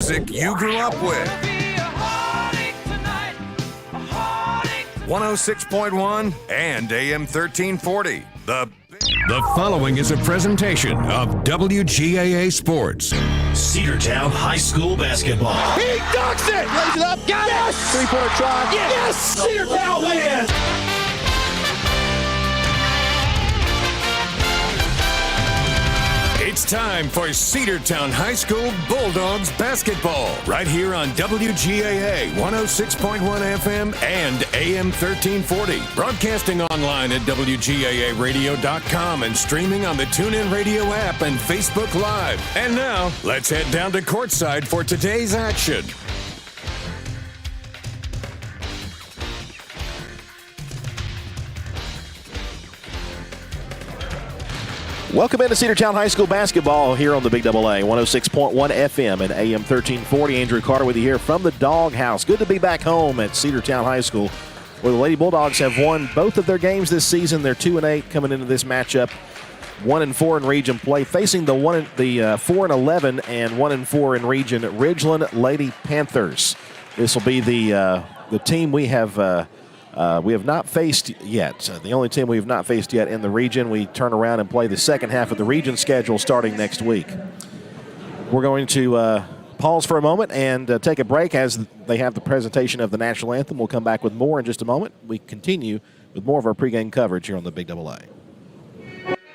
music you grew up with. 106.1 and AM 1340. The following is a presentation of WGAA Sports. Cedartown High School basketball. He ducks it! Lays it up. Got it! Three-pointer try. Yes! Cedartown wins! It's time for Cedartown High School Bulldogs basketball. Right here on WGAA 106.1 FM and AM 1340. Broadcasting online at WGAAradio.com and streaming on the TuneIn Radio app and Facebook Live. And now, let's head down to courtside for today's action. Welcome into Cedartown High School basketball here on the Big AA, 106.1 FM and AM 1340. Andrew Carter with you here from the Doghouse. Good to be back home at Cedartown High School, where the Lady Bulldogs have won both of their games this season. They're 2-8 coming into this matchup, 1-4 in region play, facing the 4-11 and 1-4 in region Ridgeland Lady Panthers. This will be the team we have not faced yet. The only team we have not faced yet in the region. We turn around and play the second half of the region schedule starting next week. We're going to pause for a moment and take a break as they have the presentation of the national anthem. We'll come back with more in just a moment. We continue with more of our pregame coverage here on the Big AA.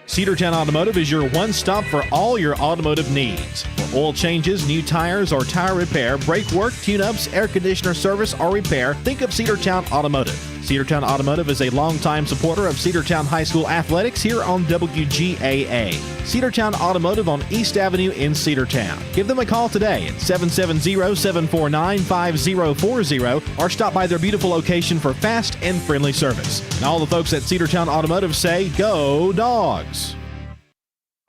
Cedartown Automotive is your one-stop for all your automotive needs. For oil changes, new tires, or tire repair, brake work, tune-ups, air conditioner service, or repair, think of Cedartown Automotive. Cedartown Automotive is a longtime supporter of Cedartown High School athletics here on WGAA. Cedartown Automotive on East Avenue in Cedartown. Give them a call today at 770-749-5040 or stop by their beautiful location for fast and friendly service. And all the folks at Cedartown Automotive say, go Dogs!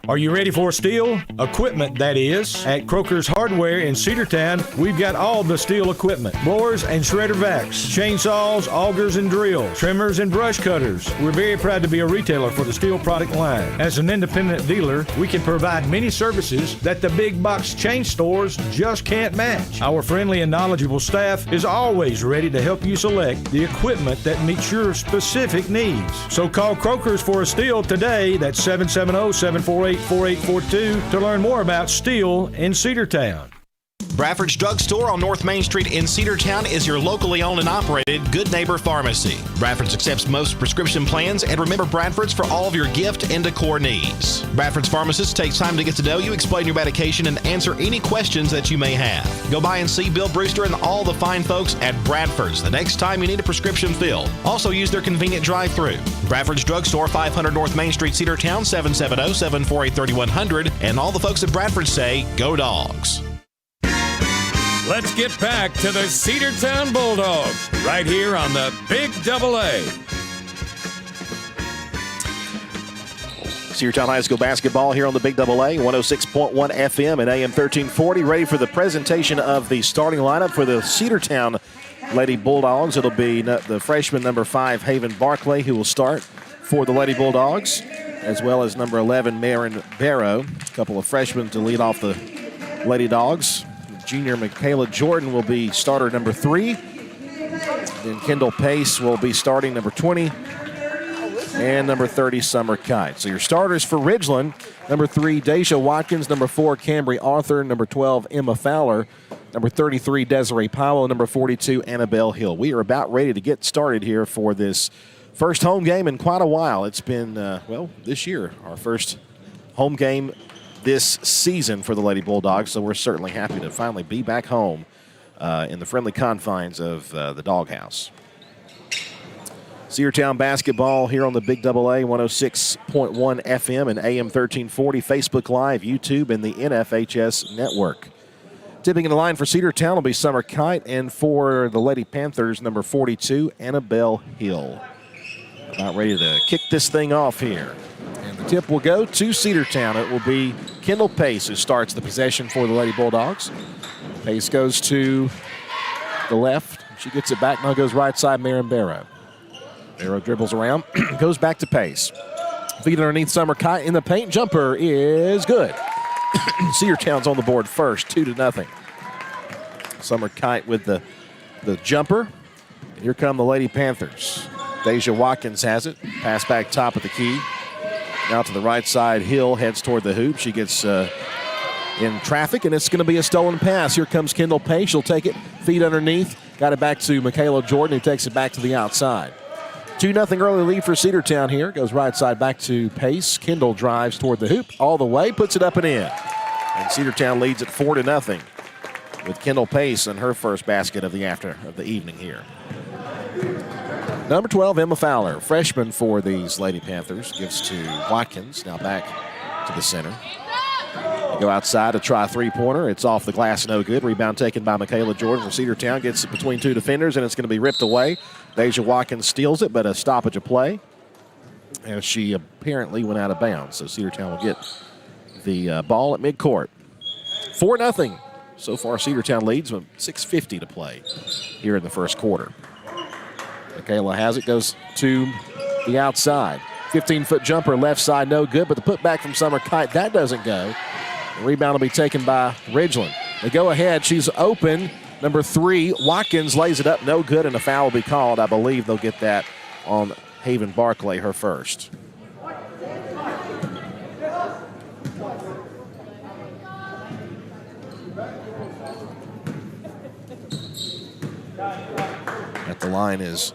Are you ready for steel? Equipment, that is. At Croker's Hardware in Cedartown, we've got all the steel equipment. Blowers and shredder vacs, chainsaws, augers and drills, trimmers and brush cutters. We're very proud to be a retailer for the steel product line. As an independent dealer, we can provide many services that the big box chain stores just can't match. Our friendly and knowledgeable staff is always ready to help you select the equipment that meets your specific needs. So call Croker's for a steel today. That's 770-748-4842 to learn more about steel in Cedartown. Bradford's Drug Store on North Main Street in Cedartown is your locally owned and operated Good Neighbor Pharmacy. Bradford's accepts most prescription plans, and remember Bradford's for all of your gift and decor needs. Bradford's pharmacist takes time to get to know you, explain your medication, and answer any questions that you may have. Go by and see Bill Brewster and all the fine folks at Bradford's the next time you need a prescription filled. Also use their convenient drive-thru. Bradford's Drug Store, 500 North Main Street, Cedartown, 770-748-3100. And all the folks at Bradford say, go Dogs. Let's get back to the Cedartown Bulldogs right here on the Big AA. Cedartown High School basketball here on the Big AA, 106.1 FM and AM 1340. Ready for the presentation of the starting lineup for the Cedartown Lady Bulldogs. It'll be the freshman number 5, Haven Barclay, who will start for the Lady Bulldogs, as well as number 11, Marin Barrow. A couple of freshmen to lead off the Lady Dogs. Junior Michaela Jordan will be starter number 3. Then Kendall Pace will be starting number 20. And number 30, Summer Kite. So your starters for Ridgeland, number 3, Daisha Watkins. Number 4, Cambry Arthur. Number 12, Emma Fowler. Number 33, Desiree Powell. Number 42, Annabelle Hill. We are about ready to get started here for this first home game in quite a while. It's been, this year, our first home game this season for the Lady Bulldogs, so we're certainly happy to finally be back home in the friendly confines of the Doghouse. Cedartown basketball here on the Big AA, 106.1 FM and AM 1340, Facebook Live, YouTube, and the NFHS Network. Tipping in the line for Cedartown will be Summer Kite, and for the Lady Panthers, number 42, Annabelle Hill. About ready to kick this thing off here. And the tip will go to Cedartown. It will be Kendall Pace who starts the possession for the Lady Bulldogs. Pace goes to the left. She gets it back. Now goes right side, Marin Barrow. Barrow dribbles around, goes back to Pace. Feed underneath Summer Kite in the paint. Jumper is good. Cedartown's on the board first, 2-0. Summer Kite with the jumper. And here come the Lady Panthers. Deja Watkins has it. Pass back top of the key. Now to the right side, Hill heads toward the hoop. She gets in traffic, and it's going to be a stolen pass. Here comes Kendall Pace. She'll take it, feet underneath. Got it back to Michaela Jordan, who takes it back to the outside. 2-0 early lead for Cedartown here. Goes right side back to Pace. Kendall drives toward the hoop all the way, puts it up and in. And Cedartown leads at 4-0 with Kendall Pace and her first basket of the evening here. Number 12, Emma Fowler, freshman for these Lady Panthers, gives to Watkins. Now back to the center. They go outside to try a three-pointer. It's off the glass, no good. Rebound taken by Michaela Jordan from Cedartown. Gets it between two defenders, and it's going to be ripped away. Deja Watkins steals it, but a stoppage of play. And she apparently went out of bounds, so Cedartown will get the ball at midcourt. 4-0. So far, Cedartown leads with 6:50 to play here in the first quarter. Michaela has it, goes to the outside. 15-foot jumper left side, no good, but the putback from Summer Kite, that doesn't go. The rebound will be taken by Ridgeland. They go ahead, she's open. Number 3, Watkins lays it up, no good, and a foul will be called. I believe they'll get that on Haven Barclay, her first. At the line is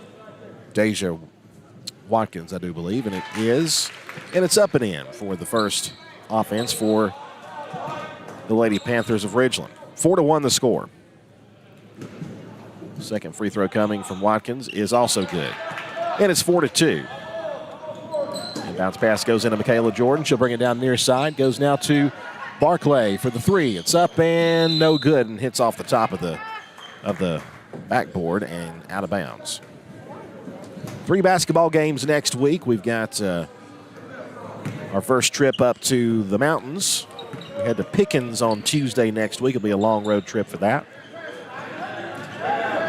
Deja Watkins, I do believe, and it is. And it's up and in for the first offense for the Lady Panthers of Ridgeland. 4-1 the score. Second free throw coming from Watkins is also good. And it's 4-2. And bounce pass goes into Michaela Jordan. She'll bring it down near side. Goes now to Barclay for the 3. It's up and no good, and hits off the top of the backboard and out of bounds. 3 basketball games next week. We've got our first trip up to the mountains. We head to Pickens on Tuesday next week. It'll be a long road trip for that.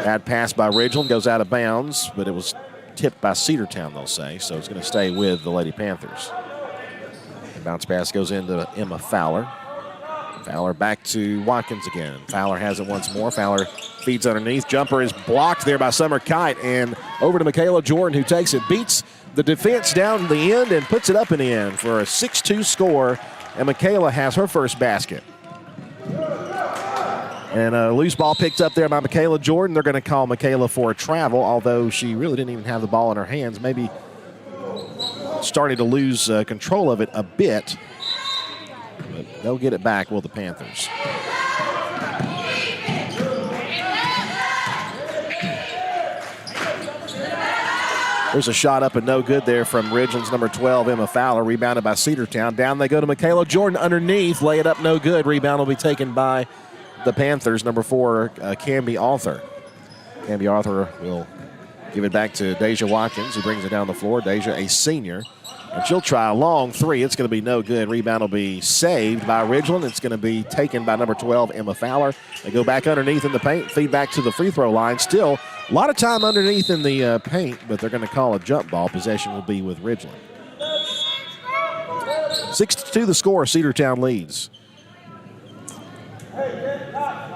Bad pass by Ridgeland, goes out of bounds, but it was tipped by Cedartown, they'll say, so it's going to stay with the Lady Panthers. The bounce pass goes into Emma Fowler. Fowler back to Watkins again. Fowler has it once more. Fowler feeds underneath. Jumper is blocked there by Summer Kite, and over to Michaela Jordan, who takes it, beats the defense down the end, and puts it up and in for a 6-2 score, and Michaela has her first basket. And a loose ball picked up there by Michaela Jordan. They're going to call Michaela for a travel, although she really didn't even have the ball in her hands. Maybe starting to lose control of it a bit. But they'll get it back, will the Panthers. There's a shot up and no good there from Ridgeland's number 12, Emma Fowler, rebounded by Cedartown. Down they go to Michaela Jordan underneath. Lay it up, no good. Rebound will be taken by the Panthers, number 4, Camby Arthur. Camby Arthur will give it back to Deja Watkins, who brings it down the floor. Deja, a senior, and she'll try a long 3. It's going to be no good. Rebound will be saved by Ridgeland. It's going to be taken by number 12, Emma Fowler. They go back underneath in the paint, feed back to the free throw line. Still a lot of time underneath in the paint, but they're going to call a jump ball. Possession will be with Ridgeland. 6-2 the score. Cedartown leads.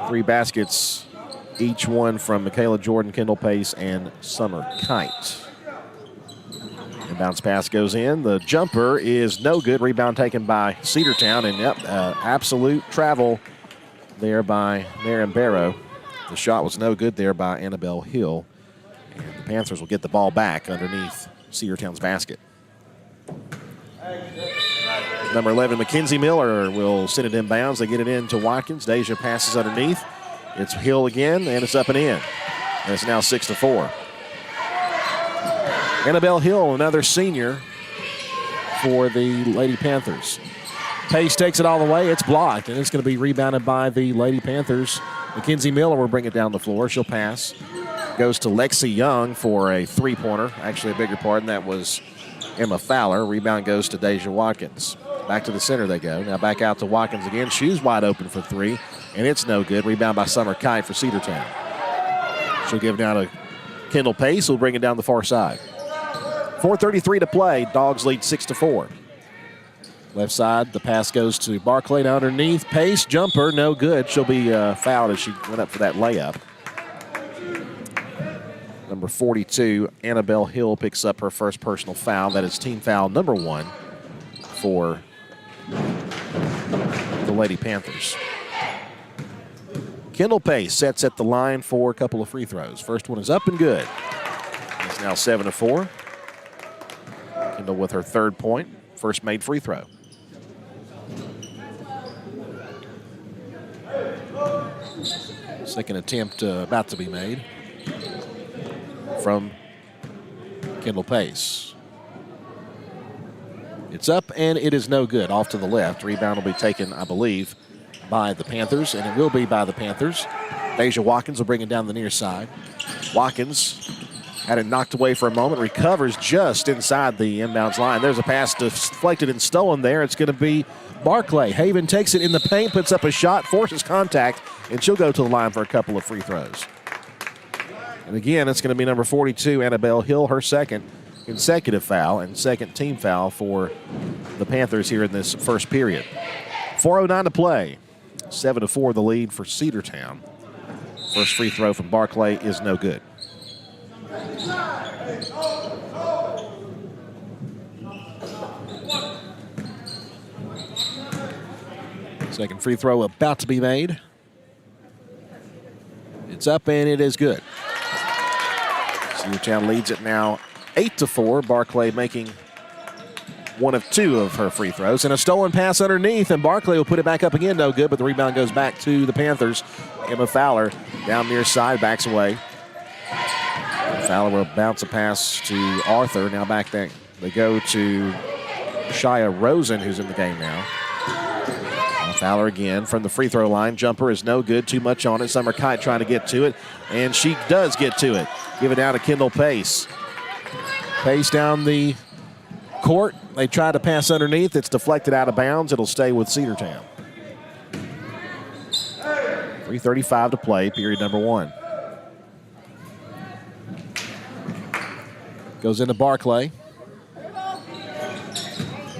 3 baskets, each one from Michaela Jordan, Kendall Pace, and Summer Kite. And bounce pass goes in. The jumper is no good. Rebound taken by Cedartown, and absolute travel there by Maren Barrow. The shot was no good there by Annabelle Hill. And the Panthers will get the ball back underneath Cedartown's basket. Number 11, Mackenzie Miller will send it inbounds. They get it in to Watkins. Deja passes underneath. It's Hill again, and it's up and in. And it's now 6-4. Annabelle Hill, another senior for the Lady Panthers. Pace takes it all the way. It's blocked, and it's going to be rebounded by the Lady Panthers. Mackenzie Miller will bring it down the floor. She'll pass. Goes to Lexi Young for a three-pointer. Actually, a bigger pardon. That was Emma Fowler. Rebound goes to Deja Watkins. Back to the center they go. Now back out to Watkins again. Shoes wide open for 3, and it's no good. Rebound by Summer Kite for Cedartown. She'll give it down to Kendall Pace, who'll bring it down the far side. 4:33 to play. Dawgs lead 6-4. Left side, the pass goes to Barclay to underneath. Pace, jumper, no good. She'll be fouled as she went up for that layup. Number 42, Annabelle Hill picks up her first personal foul. That is team foul number 1 for the Lady Panthers. Kendall Pace sets at the line for a couple of free throws. First one is up and good. It's now 7-4. Kendall with her third point, first made free throw. Second attempt about to be made from Kendall Pace. It's up and it is no good. Off to the left. Rebound will be taken, I believe, by the Panthers, and it will be by the Panthers. Deja Watkins will bring it down the near side. Watkins had it knocked away for a moment, recovers just inside the inbounds line. There's a pass deflected and stolen there. It's going to be Barclay. Haven takes it in the paint, puts up a shot, forces contact, and she'll go to the line for a couple of free throws. And again, it's going to be number 42, Annabelle Hill, her second consecutive foul and second team foul for the Panthers here in this first period. 4:09 to play. 7-4 the lead for Cedartown. First free throw from Barclay is no good. Second free throw about to be made. It's up and it is good. Cedartown leads it now 8-4. Barclay making one of two of her free throws. And a stolen pass underneath, and Barclay will put it back up again. No good, but the rebound goes back to the Panthers. Emma Fowler down near side, backs away. Fowler will bounce a pass to Arthur. Now back there. They go to Shia Rosen, who's in the game now. Fowler again from the free throw line. Jumper is no good. Too much on it. Summer Kite trying to get to it, and she does get to it. Give it down to Kendall Pace. Pace down the court. They try to pass underneath. It's deflected out of bounds. It'll stay with Cedartown. 3:35 to play, period number 1. Goes into Barclay.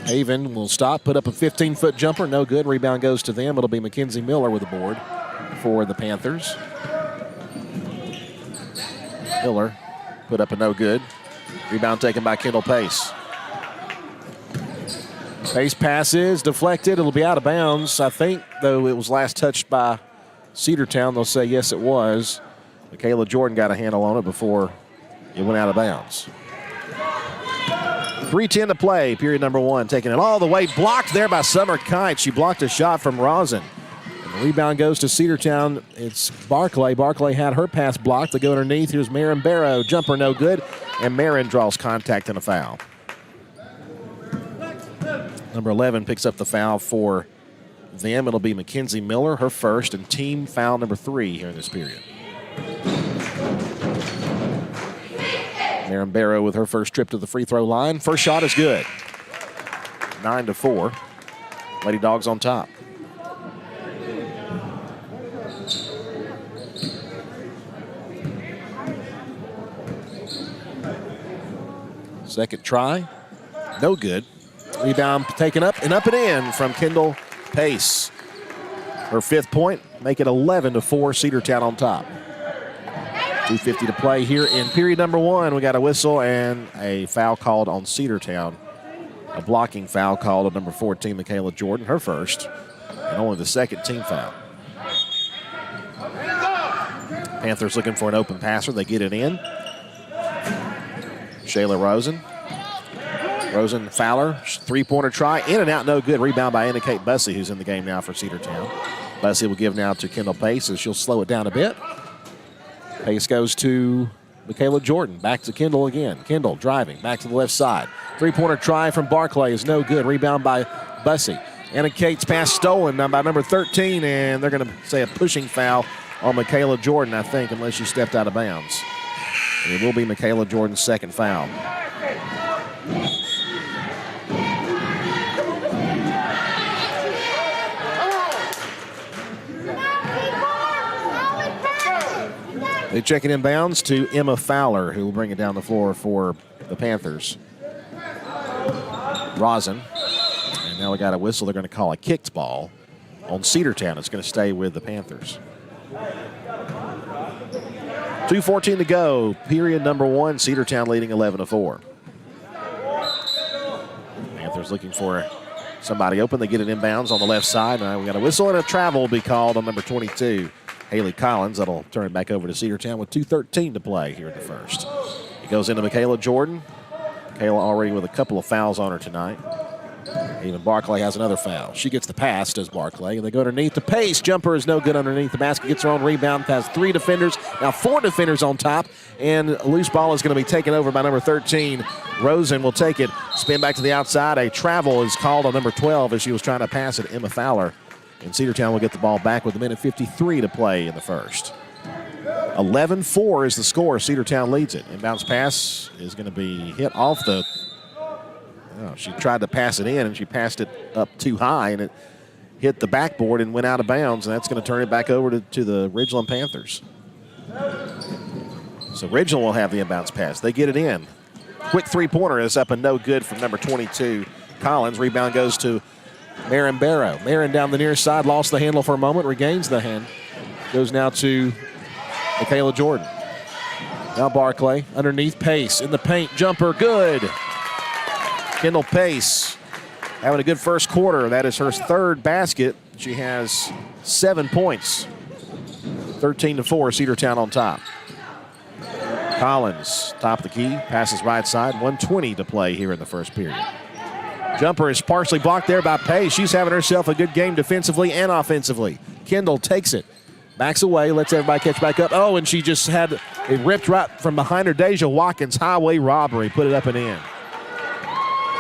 Haven will stop, put up a 15-foot jumper. No good. Rebound goes to them. It'll be Mackenzie Miller with the board for the Panthers. Miller put up a no good. Rebound taken by Kendall Pace. Pace passes, deflected. It'll be out of bounds. I think, though, it was last touched by Cedartown. They'll say, yes, it was. Michaela Jordan got a handle on it before it went out of bounds. 3:10 to play, period number 1. Taking it all the way, blocked there by Summer Kite. She blocked a shot from Rosen. And the rebound goes to Cedartown. It's Barclay. Barclay had her pass blocked. They go underneath. Here's Marin Barrow. Jumper no good. And Marin draws contact and a foul. Number 11 picks up the foul for them. It'll be Mackenzie Miller, her first, and team foul number 3 here in this period. Marin Barrow with her first trip to the free throw line. First shot is good. 9-4. Lady Dawgs on top. Second try. No good. Rebound taken up and in from Kendall Pace. Her 5th point. Make it 11-4. Cedartown on top. 2:50 to play here in period number 1. We got a whistle and a foul called on Cedartown. A blocking foul called on number 14, Michaela Jordan, her first, and only the second team foul. Panthers looking for an open passer. They get it in. Shayla Rosen. Rosen, Fowler, 3-pointer try, in and out, no good. Rebound by Anna Kate Bussey, who's in the game now for Cedartown. Bussey will give now to Kendall Pace as she'll slow it down a bit. Pace goes to Michaela Jordan. Back to Kendall again. Kendall driving back to the left side. 3-pointer try from Barclay is no good. Rebound by Bussey. Anna Kate's pass stolen by number 13, and they're going to say a pushing foul on Michaela Jordan, I think, unless she stepped out of bounds. And it will be Michaela Jordan's second foul. They check it in bounds to Emma Fowler, who will bring it down the floor for the Panthers. Rosen. And And now we got a whistle. They're going to call a kicked ball on Cedartown. It's going to stay with the Panthers. 2:14 to go. Period number 1. Cedartown leading 11-4. Panthers looking for somebody open. They get it inbounds on the left side. Now we got a whistle and a travel will be called on number 22, Haley Collins. That'll turn it back over to Cedartown with 2:13 to play here in the first. It goes into Michaela Jordan. Michaela already with a couple of fouls on her tonight. Even Barclay has another foul. She gets the pass, does Barclay, and they go underneath the pace. Jumper is no good underneath the basket. Gets her own rebound, has 3 defenders, now 4 defenders on top, and a loose ball is going to be taken over by number 13. Rosen will take it, spin back to the outside. A travel is called on number 12 as she was trying to pass it, Emma Fowler. And Cedartown will get the ball back with 1:53 to play in the first. 11-4 is the score. Cedartown leads it. Inbounds pass is going to be hit off the... Oh, she tried to pass it in, and she passed it up too high, and it hit the backboard and went out of bounds, and that's going to turn it back over to the Ridgeland Panthers. So Ridgeland will have the inbounds pass. They get it in. Quick three-pointer is up and no good from number 22, Collins. Rebound goes to Marin Barrow. Marin down the near side, lost the handle for a moment, regains the hand. Goes now to Michaela Jordan. Now Barclay underneath, Pace in the paint, jumper, good. Kendall Pace having a good first quarter. That is her 3rd basket. She has 7 points. 13-4, Cedartown on top. Collins, top of the key, passes right side. 1:20 to play here in the first period. Jumper is partially blocked there by Pace. She's having herself a good game defensively and offensively. Kendall takes it, backs away, lets everybody catch back up. Oh, and she just had it ripped right from behind her. Deja Watkins, highway robbery, put it up and in.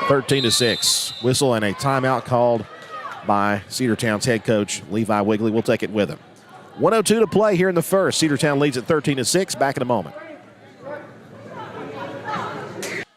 13-6. Whistle and a timeout called by Cedartown's head coach, Levi Wigley. We'll take it with him. 1:02 to play here in the first. Cedartown leads at 13-6. Back in a moment.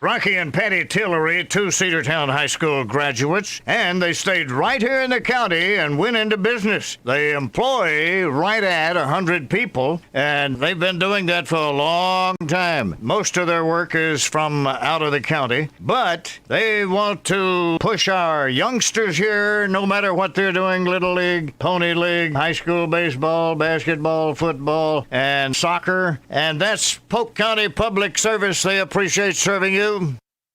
Rocky and Patty Tillery, 2 Cedartown High School graduates, and they stayed right here in the county and went into business. They employ right at 100 people, and they've been doing that for a long time. Most of their work is from out of the county, but they want to push our youngsters here, no matter what they're doing, Little League, Pony League, high school baseball, basketball, football, and soccer, and that's Polk County Public Service. They appreciate serving you.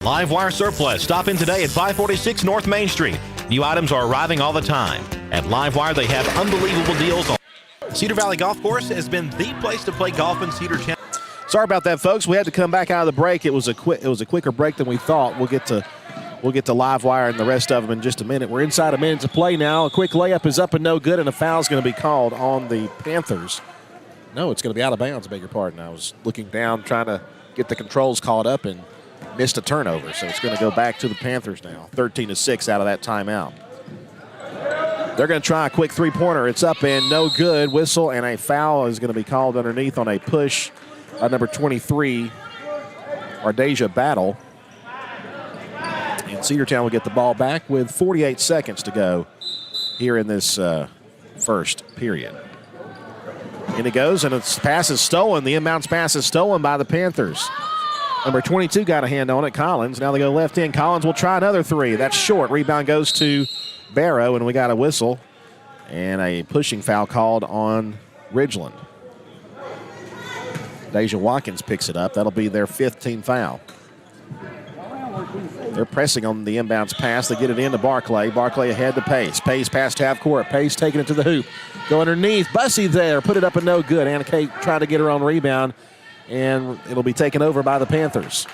Livewire Surplus. Stop in today at 546 North Main Street. New items are arriving all the time. At Livewire, they have unbelievable deals on. Cedar Valley Golf Course has been the place to play golf in Cedartown. Sorry about that, folks. We had to come back out of the break. It was a quicker break than we thought. We'll get to Livewire and the rest of them in just a minute. We're inside a minute to play now. A quick layup is up and no good, and a foul is going to be called on the Panthers. No, it's going to be out of bounds. I beg your pardon. I was looking down trying to get the controls caught up and missed a turnover, so it's going to go back to the Panthers now. 13-6 out of that timeout. They're going to try a quick three-pointer. It's up and no good. Whistle and a foul is going to be called underneath on a push by number 23, Ardesia Battle. And Cedartown will get the ball back with 48 seconds to go here in this first period. And it goes, and its pass is stolen. The inbounds pass is stolen by the Panthers. Number 22 got a hand on it, Collins. Now they go left in. Collins will try another 3. That's short. Rebound goes to Barrow, and we got a whistle and a pushing foul called on Ridgeland. Deja Watkins picks it up. That'll be their 5th team foul. They're pressing on the inbounds pass. They get it into Barclay. Barclay ahead to Pace. Pace past half court. Pace taking it to the hoop. Go underneath. Bussy there. Put it up and no good. Anna Kate trying to get her own rebound, and it'll be taken over by the Panthers.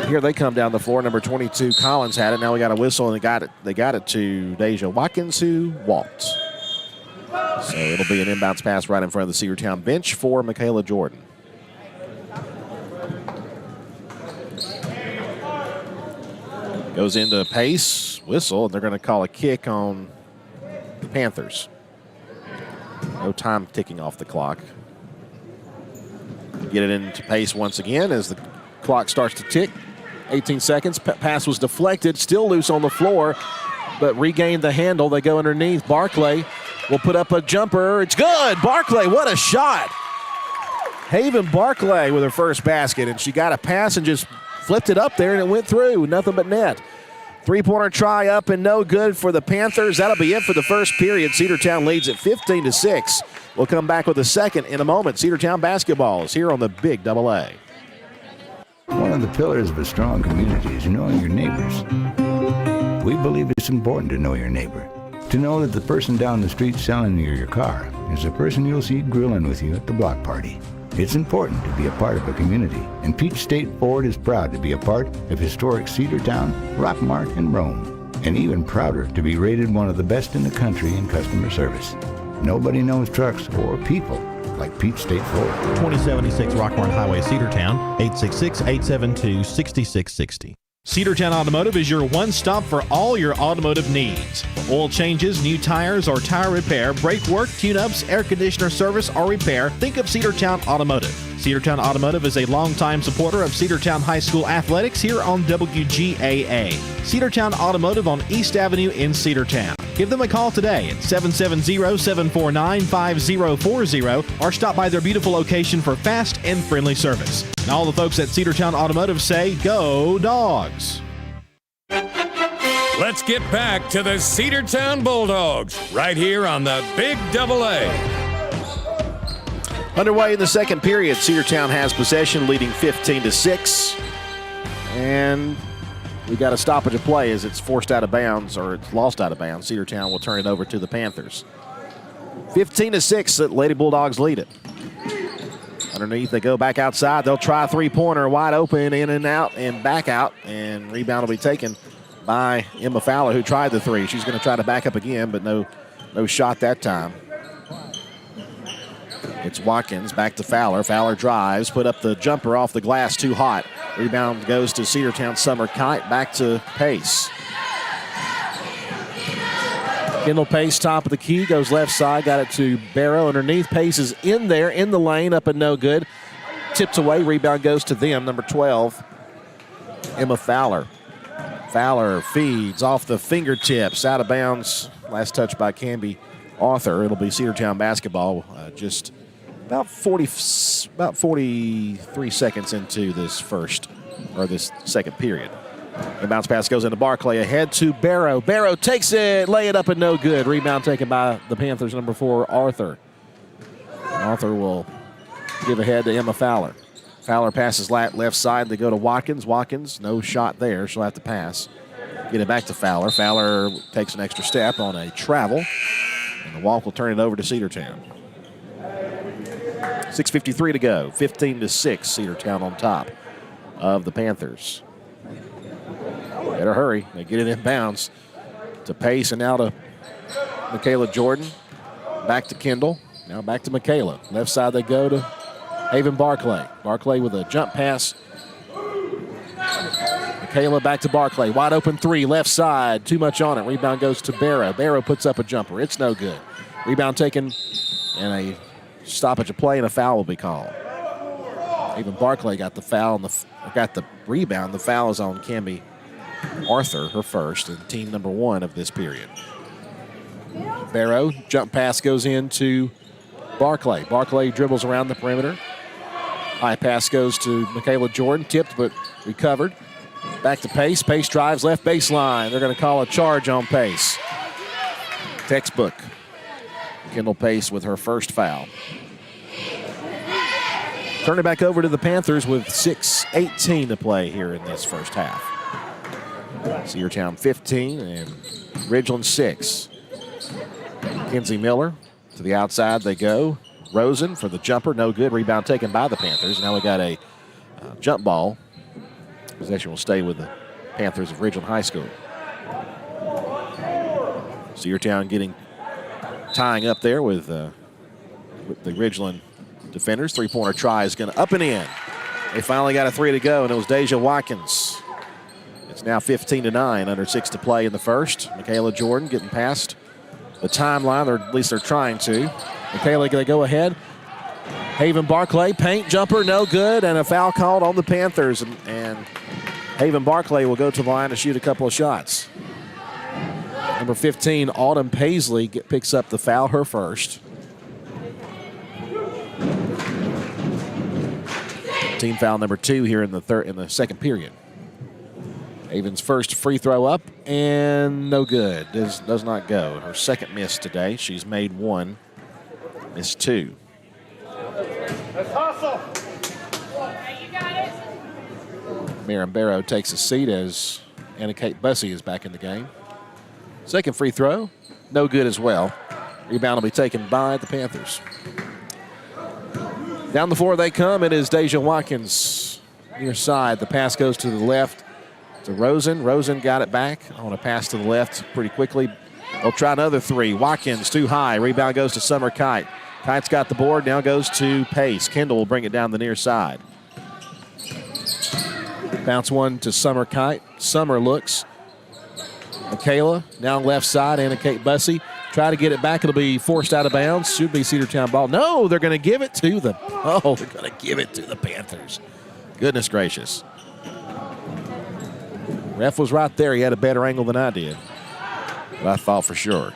Here they come down the floor. Number 22, Collins had it. Now we got a whistle, and they got it to Deja Watkins, who walked. So it'll be an inbounds pass right in front of the Cedartown bench for Michaela Jordan. Goes into Pace, whistle, and they're going to call a kick on the Panthers. No time ticking off the clock. Get it into Pace once again as the clock starts to tick. 18 seconds. Pass was deflected, still loose on the floor, but regained the handle. They go underneath. Barclay will put up a jumper. It's good. Barclay, what a shot. Haven Barclay with her first basket, and she got a pass and just flipped it up there, and it went through. Nothing but net. Three-pointer try up and no good for the Panthers. That'll be it for the first period. Cedartown leads at 15-6. We'll come back with the second in a moment. Cedartown basketball is here on the Big Double A. One of the pillars of a strong community is knowing your neighbors. We believe it's important to know your neighbor. To know that the person down the street selling you your car is the person you'll see grilling with you at the block party. It's important to be a part of a community, and Peach State Ford is proud to be a part of historic Cedartown, Rockmart, and Rome, and even prouder to be rated one of the best in the country in customer service. Nobody knows trucks or people like Peach State Ford. 2076 Rockmart Highway, Cedartown, 866-872-6660. Cedartown Automotive is your one-stop for all your automotive needs. Oil changes, new tires or tire repair, brake work, tune-ups, air conditioner service or repair, think of Cedartown Automotive. Cedartown Automotive is a longtime supporter of Cedartown High School athletics here on WGAA. Cedartown Automotive on East Avenue in Cedartown. Give them a call today at 770-749-5040 or stop by their beautiful location for fast and friendly service. And all the folks at Cedartown Automotive say, go Dogs! Let's get back to the Cedartown Bulldogs right here on the Big Double A. Underway in the second period, Cedartown has possession, leading 15-6. And we got a stoppage of play as it's forced out of bounds, or it's lost out of bounds. Cedartown will turn it over to the Panthers. 15-6, the Lady Bulldogs lead it. Underneath, they go back outside. They'll try a three-pointer, wide open, in and out, and back out. And rebound will be taken by Emma Fowler, who tried the three. She's going to try to back up again, but no shot that time. It's Watkins back to Fowler. Fowler drives, put up the jumper off the glass, too hot. Rebound goes to Cedartown Summer Kite, back to Pace. Kendall Pace, top of the key, goes left side, got it to Barrow underneath. Pace is in there, in the lane, up and no good. Tipped away, rebound goes to them, number 12, Emma Fowler. Fowler feeds off the fingertips, out of bounds. Last touch by Canby Arthur. It'll be Cedartown basketball, just about 43 seconds into this second period. The bounce pass goes into Barclay, ahead to Barrow. Barrow takes it, lay it up and no good. Rebound taken by the Panthers, number 4, Arthur. Arthur will give ahead to Emma Fowler. Fowler passes left side. They go to Watkins. Watkins, no shot there. She'll have to pass. Get it back to Fowler. Fowler takes an extra step on a travel. And the Walk will turn it over to Cedartown. 6:53 to go. 15-6. Cedartown on top of the Panthers. Better hurry. They get it in bounds to Pace and now to Michaela Jordan. Back to Kendall. Now back to Michaela. Left side they go to Haven Barclay. Barclay with a jump pass. Michaela back to Barclay. Wide open three, left side. Too much on it. Rebound goes to Barrow. Barrow puts up a jumper. It's no good. Rebound taken and a stoppage of play and a foul will be called. Even Barclay got the foul and got the rebound. The foul is on Canby Arthur, her first, and team number 1 of this period. Barrow, jump pass goes into Barclay. Barclay dribbles around the perimeter. High pass goes to Michaela Jordan, tipped but recovered. Back to Pace. Pace drives left baseline. They're going to call a charge on Pace. Textbook. Kendall Pace with her first foul. Turn it back over to the Panthers with 6:18 to play here in this first half. Cedartown 15 and Ridgeland 6. Kenzie Miller to the outside they go. Rosen for the jumper, no good. Rebound taken by the Panthers. Now we got a jump ball. Possession will stay with the Panthers of Ridgeland High School. Cedartown tying up there with the Ridgeland defenders. Three-pointer try is going to up and in. They finally got a three to go, and it was Deja Watkins. It's now 15-9, under 6 to play in the first. Michaela Jordan getting past the timeline, or at least they're trying to. Michaela going to go ahead. Haven Barclay, paint jumper, no good, and a foul called on the Panthers. And Haven Barclay will go to the line to shoot a couple of shots. Number 15, Autumn Paisley picks up the foul, her first. Team foul number 2 here in the second period. Haven's first free throw up and no good. Does not go. Her second miss today. She's made one, missed two. Let's hustle. You got it. Maren Barrow takes a seat as Anna Kate Bussey is back in the game. Second free throw, no good as well. Rebound will be taken by the Panthers. Down the floor they come. It is Deja Watkins near side. The pass goes to the left to Rosen. Rosen got it back on a pass to the left pretty quickly. They'll try another three. Watkins too high. Rebound goes to Summer Kite. Kite's got the board. Now goes to Pace. Kendall will bring it down the near side. Bounce one to Summer Kite. Summer looks. Michaela now left side. Anna Kate Bussey. Try to get it back. It'll be forced out of bounds. Should be Cedartown ball. No, they're going to give it to them. Oh, they're going to give it to the Panthers. Goodness gracious. Ref was right there. He had a better angle than I did. But I thought for sure.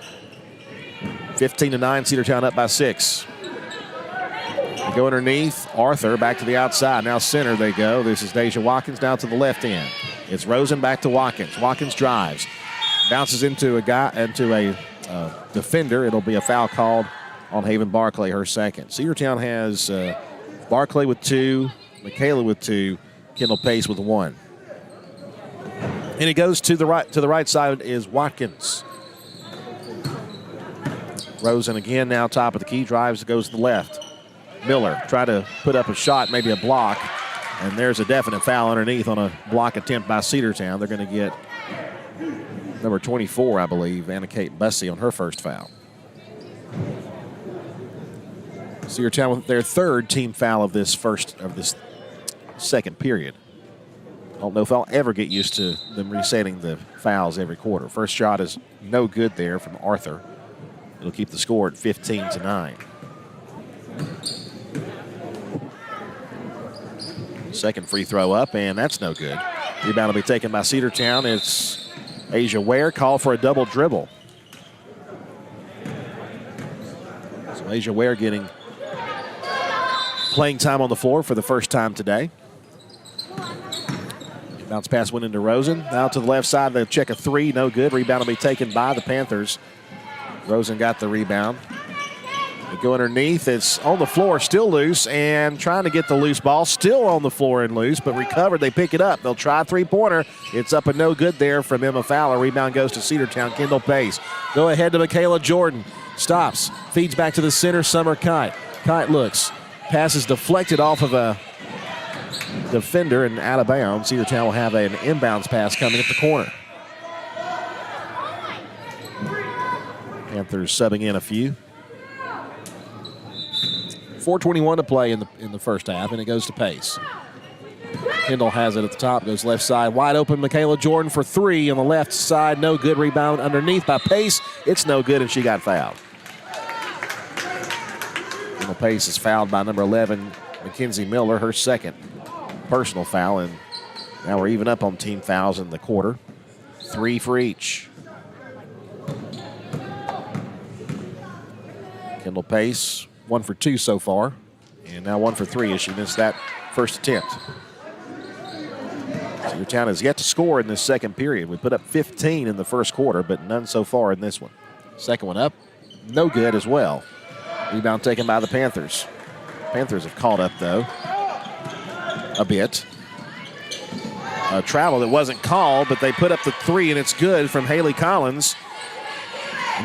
15-9, Cedartown up by 6. They go underneath. Arthur back to the outside. Now center they go. This is Deja Watkins down to the left end. It's Rosen back to Watkins. Watkins drives. Bounces into a defender. It'll be a foul called on Haven Barclay, her second. Cedartown has Barclay with 2, Michaela with 2, Kendall Pace with 1. And he goes to the right side is Watkins. Rosen again now top of the key, drives, goes to the left. Miller try to put up a shot, maybe a block, and there's a definite foul underneath on a block attempt by Cedartown. They're going to get number 24, I believe, Anna Kate Bussey on her first foul. Cedartown with their third team foul of this second period. I don't know if I'll ever get used to them resetting the fouls every quarter. First shot is no good there from Arthur. It'll keep the score at 15-9. Second free throw up, and that's no good. Rebound will be taken by Cedartown. It's Asia Ware, called for a double dribble. So Asia Ware getting playing time on the floor for the first time today. Bounce pass went into Rosen. Now to the left side, they'll check a three, no good. Rebound will be taken by the Panthers. Rosen got the rebound. They go underneath. It's on the floor, still loose, and trying to get the loose ball. Still on the floor and loose, but recovered. They pick it up. They'll try a three-pointer. It's up and no good there from Emma Fowler. Rebound goes to Cedartown. Kendall Pace. Go ahead to Michaela Jordan. Stops. Feeds back to the center. Summer Kite. Kite looks. Pass is deflected off of a defender and out of bounds. Cedartown will have an inbounds pass coming at the corner. Panthers subbing in a few. 4:21 to play in the first half, and it goes to Pace. Kendall has it at the top, goes left side, wide open. Michaela Jordan for three on the left side, no good. Rebound underneath by Pace. It's no good, and she got fouled. Kendall Pace is fouled by number 11, Mackenzie Miller, her second personal foul, and now we're even up on team fouls in the quarter. 3 for each. Kendall Pace, 1 for 2 so far, and now 1 for 3 as she missed that first attempt. Cedartown has yet to score in this second period. We put up 15 in the first quarter, but none so far in this one. Second one up, no good as well. Rebound taken by the Panthers. Panthers have caught up, though, a bit. A travel that wasn't called, but they put up the three, and it's good from Haley Collins.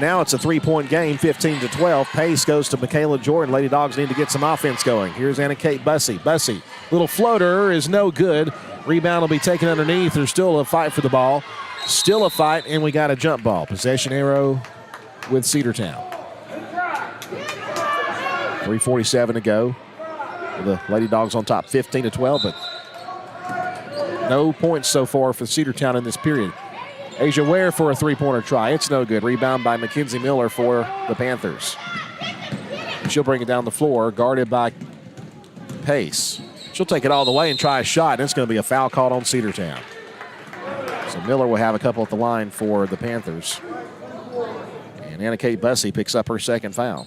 Now it's a three-point game, 15-12. Pace goes to Michaela Jordan. Lady Dogs need to get some offense going. Here's Anna Kate Bussey. Bussey, little floater is no good. Rebound will be taken underneath. There's still a fight for the ball. Still a fight, and we got a jump ball. Possession arrow with Cedartown. 3:47 to go. The Lady Dogs on top, 15-12, but no points so far for Cedartown in this period. Asia Ware for a three-pointer try. It's no good. Rebound by Mackenzie Miller for the Panthers. She'll bring it down the floor, guarded by Pace. She'll take it all the way and try a shot, and it's going to be a foul called on Cedartown. So Miller will have a couple at the line for the Panthers. And Anna Kate Bussey picks up her second foul.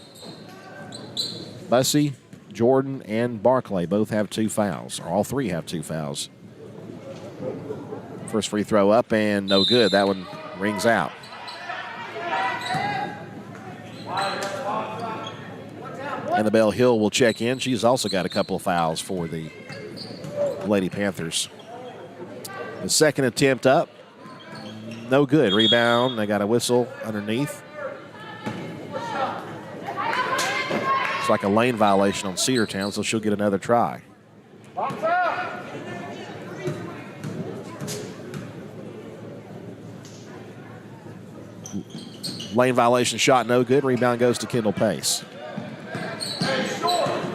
Bussey, Jordan, and Barclay both have 2 fouls, or all 3 have 2 fouls. First free throw up and no good. That one rings out. Annabelle Hill will check in. She's also got a couple of fouls for the Lady Panthers. The second attempt up, no good. Rebound, they got a whistle underneath. It's like a lane violation on Cedartown, so she'll get another try. Lane violation shot, no good. Rebound goes to Kendall Pace.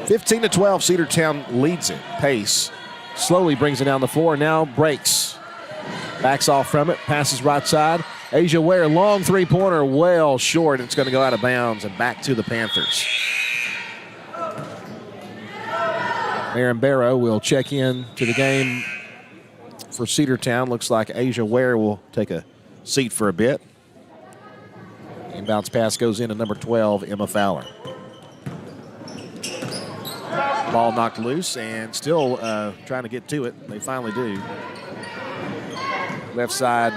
15-12, Cedartown leads it. Pace slowly brings it down the floor, now breaks. Backs off from it, passes right side. Asia Ware, long three-pointer, well short. It's going to go out of bounds and back to the Panthers. Aaron Barrow will check in to the game for Cedartown. Looks like Asia Ware will take a seat for a bit. Inbounds pass goes into number 12, Emma Fowler. Ball knocked loose and still trying to get to it. They finally do. Left side,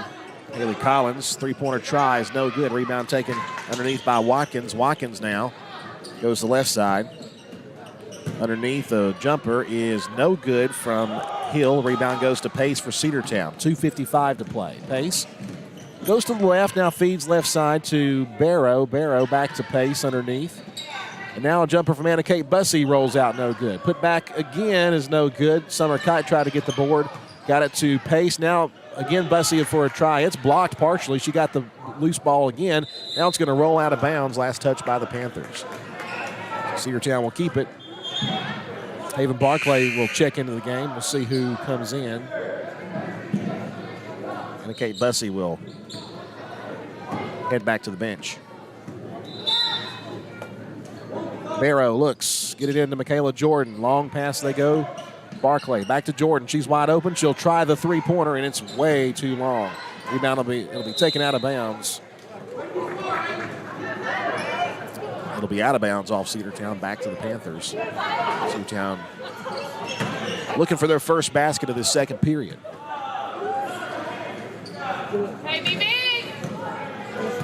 Haley Collins. Three-pointer try is no good. Rebound taken underneath by Watkins. Watkins now goes to the left side. Underneath, the jumper is no good from Hill. Rebound goes to Pace for Cedartown. 2:55 to play. Pace goes to the left, now feeds left side to Barrow. Barrow back to Pace underneath. And now a jumper from Anna Kate Bussey rolls out, no good. Put back again is no good. Summer Kite tried to get the board. Got it to Pace. Now again Bussey for a try. It's blocked partially. She got the loose ball again. Now it's going to roll out of bounds. Last touch by the Panthers. Cedartown will keep it. Haven Barclay will check into the game. We'll see who comes in. And Kate Bussey will head back to the bench. Barrow looks, get it into Michaela Jordan. Long pass they go. Barclay back to Jordan. She's wide open. She'll try the three-pointer, and it's way too long. Rebound it'll be taken out of bounds. It'll be out of bounds off Cedartown, back to the Panthers. Cedartown looking for their first basket of the second period. Hey, BB!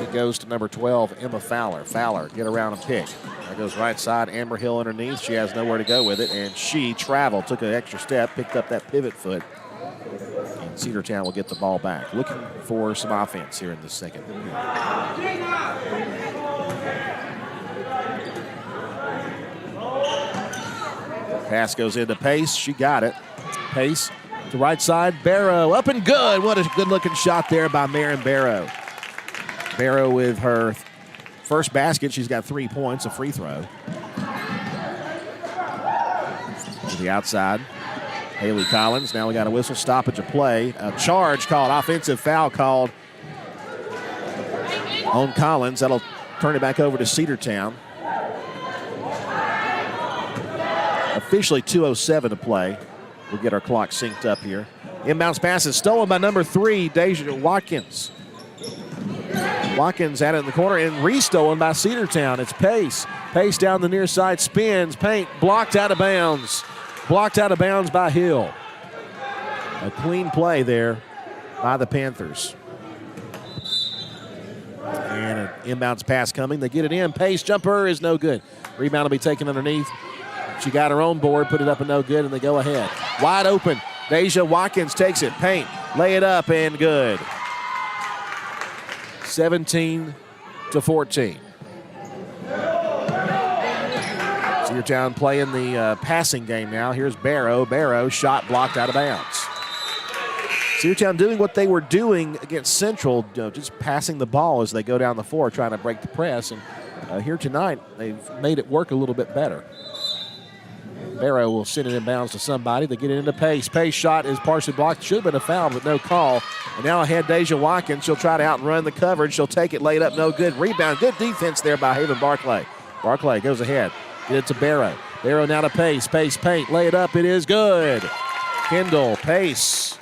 It goes to number 12, Emma Fowler. Fowler, get around and pick. That goes right side, Amber Hill underneath. She has nowhere to go with it, and she traveled, took an extra step, picked up that pivot foot. And Cedartown will get the ball back. Looking for some offense here in the second period. Pass goes into Pace. She got it. Pace to right side. Barrow up and good. What a good-looking shot there by Maren Barrow. Barrow with her first basket. She's got 3 points, a free throw. To the outside. Haley Collins. Now we got a whistle, stoppage of play. A charge called, offensive foul called on Collins. That'll turn it back over to Cedartown. Officially 2:07 to play. We'll get our clock synced up here. Inbounds pass is stolen by number 3, Deja Watkins. Watkins had it in the corner and restolen by Cedartown. It's Pace. Pace down the near side, spins, paint, blocked out of bounds. Blocked out of bounds by Hill. A clean play there by the Panthers. And an inbounds pass coming. They get it in. Pace jumper is no good. Rebound will be taken underneath. She got her own board, put it up and no good, and they go ahead. Wide open. Deja Watkins takes it. Paint. Lay it up and good. 17-14. Cedartown playing the passing game now. Here's Barrow. Barrow shot blocked out of bounds. Cedartown doing what they were doing against Central, just passing the ball as they go down the floor trying to break the press. And here tonight, they've made it work a little bit better. Barrow will send it in bounds to somebody. They get it into Pace. Pace shot is partially blocked. Should have been a foul, but no call. And now ahead Deja Watkins. She'll try to outrun the coverage. She'll take it, lay it up, no good. Rebound. Good defense there by Haven Barclay. Barclay goes ahead. Get it to Barrow. Barrow now to Pace. Pace, paint. Lay it up. It is good. Kendall, Pace.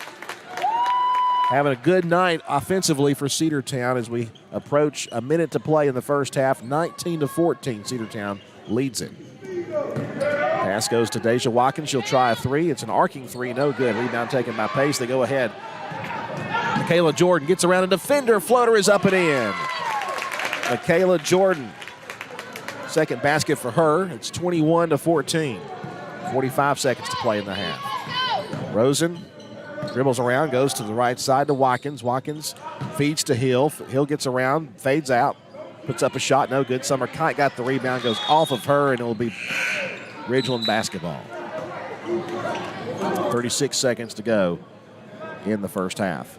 Having a good night offensively for Cedartown as we approach a minute to play in the first half. 19-14. Cedartown leads it. Pass goes to Deja Watkins. She'll try a three. It's an arcing three. No good. Rebound taken by Pace. They go ahead. Michaela Jordan gets around a defender. Floater is up and in. Michaela Jordan. Second basket for her. It's 21-14. 45 seconds to play in the half. Rosen dribbles around, goes to the right side to Watkins. Watkins feeds to Hill. Hill gets around, fades out, puts up a shot, no good. Summer Kite got the rebound, goes off of her, and it will be Ridgeland basketball. 36 seconds to go in the first half.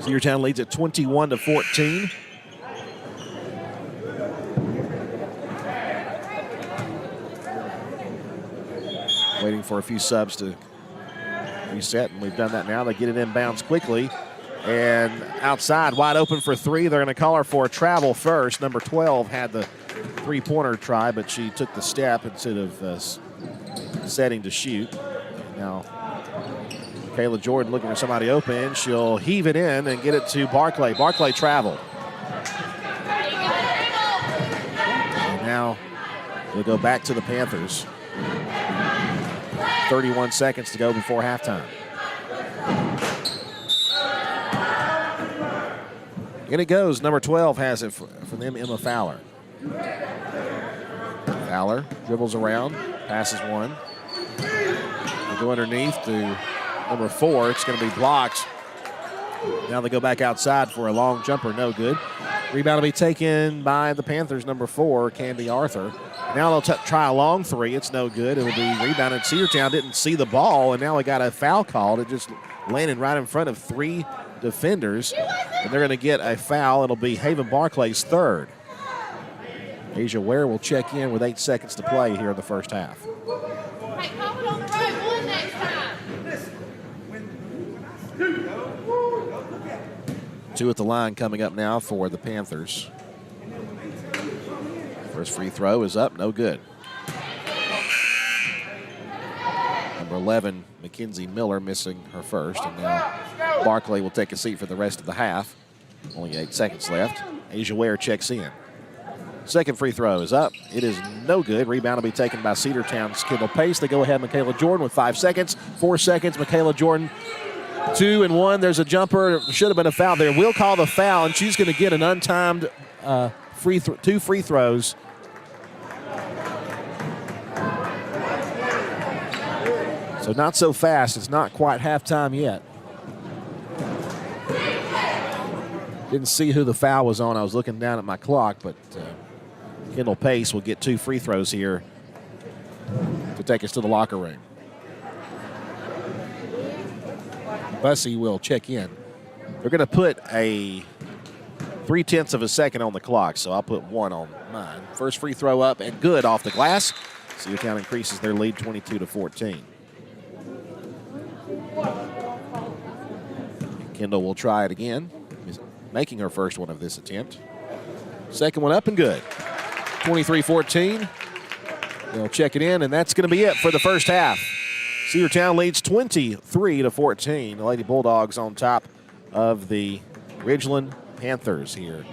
Cedartown leads at 21-14. Waiting for a few subs to reset, and we've done that now. They get it inbounds quickly. And outside, wide open for three. They're going to call her for a travel first. Number 12 had the three-pointer try, but she took the step instead of setting to shoot. Now, Kayla Jordan looking for somebody open. She'll heave it in and get it to Barclay. Barclay traveled. And now we'll go back to the Panthers. 31 seconds to go before halftime. In it goes. Number 12 has it for them, Emma Fowler. Fowler dribbles around, passes one. They go underneath to number 4. It's going to be blocked. Now they go back outside for a long jumper, no good. Rebound will be taken by the Panthers, number 4, Candy Arthur. Now they'll try a long three. It's no good. It'll be rebounded. Cedartown didn't see the ball, and now we got a foul called. It just landed right in front of 3 defenders, and they're going to get a foul. It'll be Haven Barclay's third. Asia Ware will check in with 8 seconds to play here in the first half. Hey, call it on the right one next time. 2 at the line coming up now for the Panthers. First free throw is up, no good. Number 11, Mackenzie Miller, missing her first, and now Barclay will take a seat for the rest of the half. Only 8 seconds left. Asia Ware checks in. Second free throw is up. It is no good. Rebound will be taken by Cedartown's Kendall Pace. They go ahead, Michaela Jordan with 5 seconds. 4 seconds, Michaela Jordan 2 and 1. There's a jumper. Should have been a foul there. We'll call the foul, and she's going to get an untimed 2 free throws. So not so fast. It's not quite halftime yet. Didn't see who the foul was on. I was looking down at my clock, but Kendall Pace will get 2 free throws here to take us to the locker room. Bussey will check in. They're going to put a 0.3 of a second on the clock, so I'll put 1 on mine. First free throw up and good off the glass. Cedartown increases their lead 22-14. Kendall will try it again, making her first one of this attempt. Second one up and good. 23-14. They'll check it in, and that's going to be it for the first half. Cedartown leads 23-14. The Lady Bulldogs on top of the Ridgeland Panthers here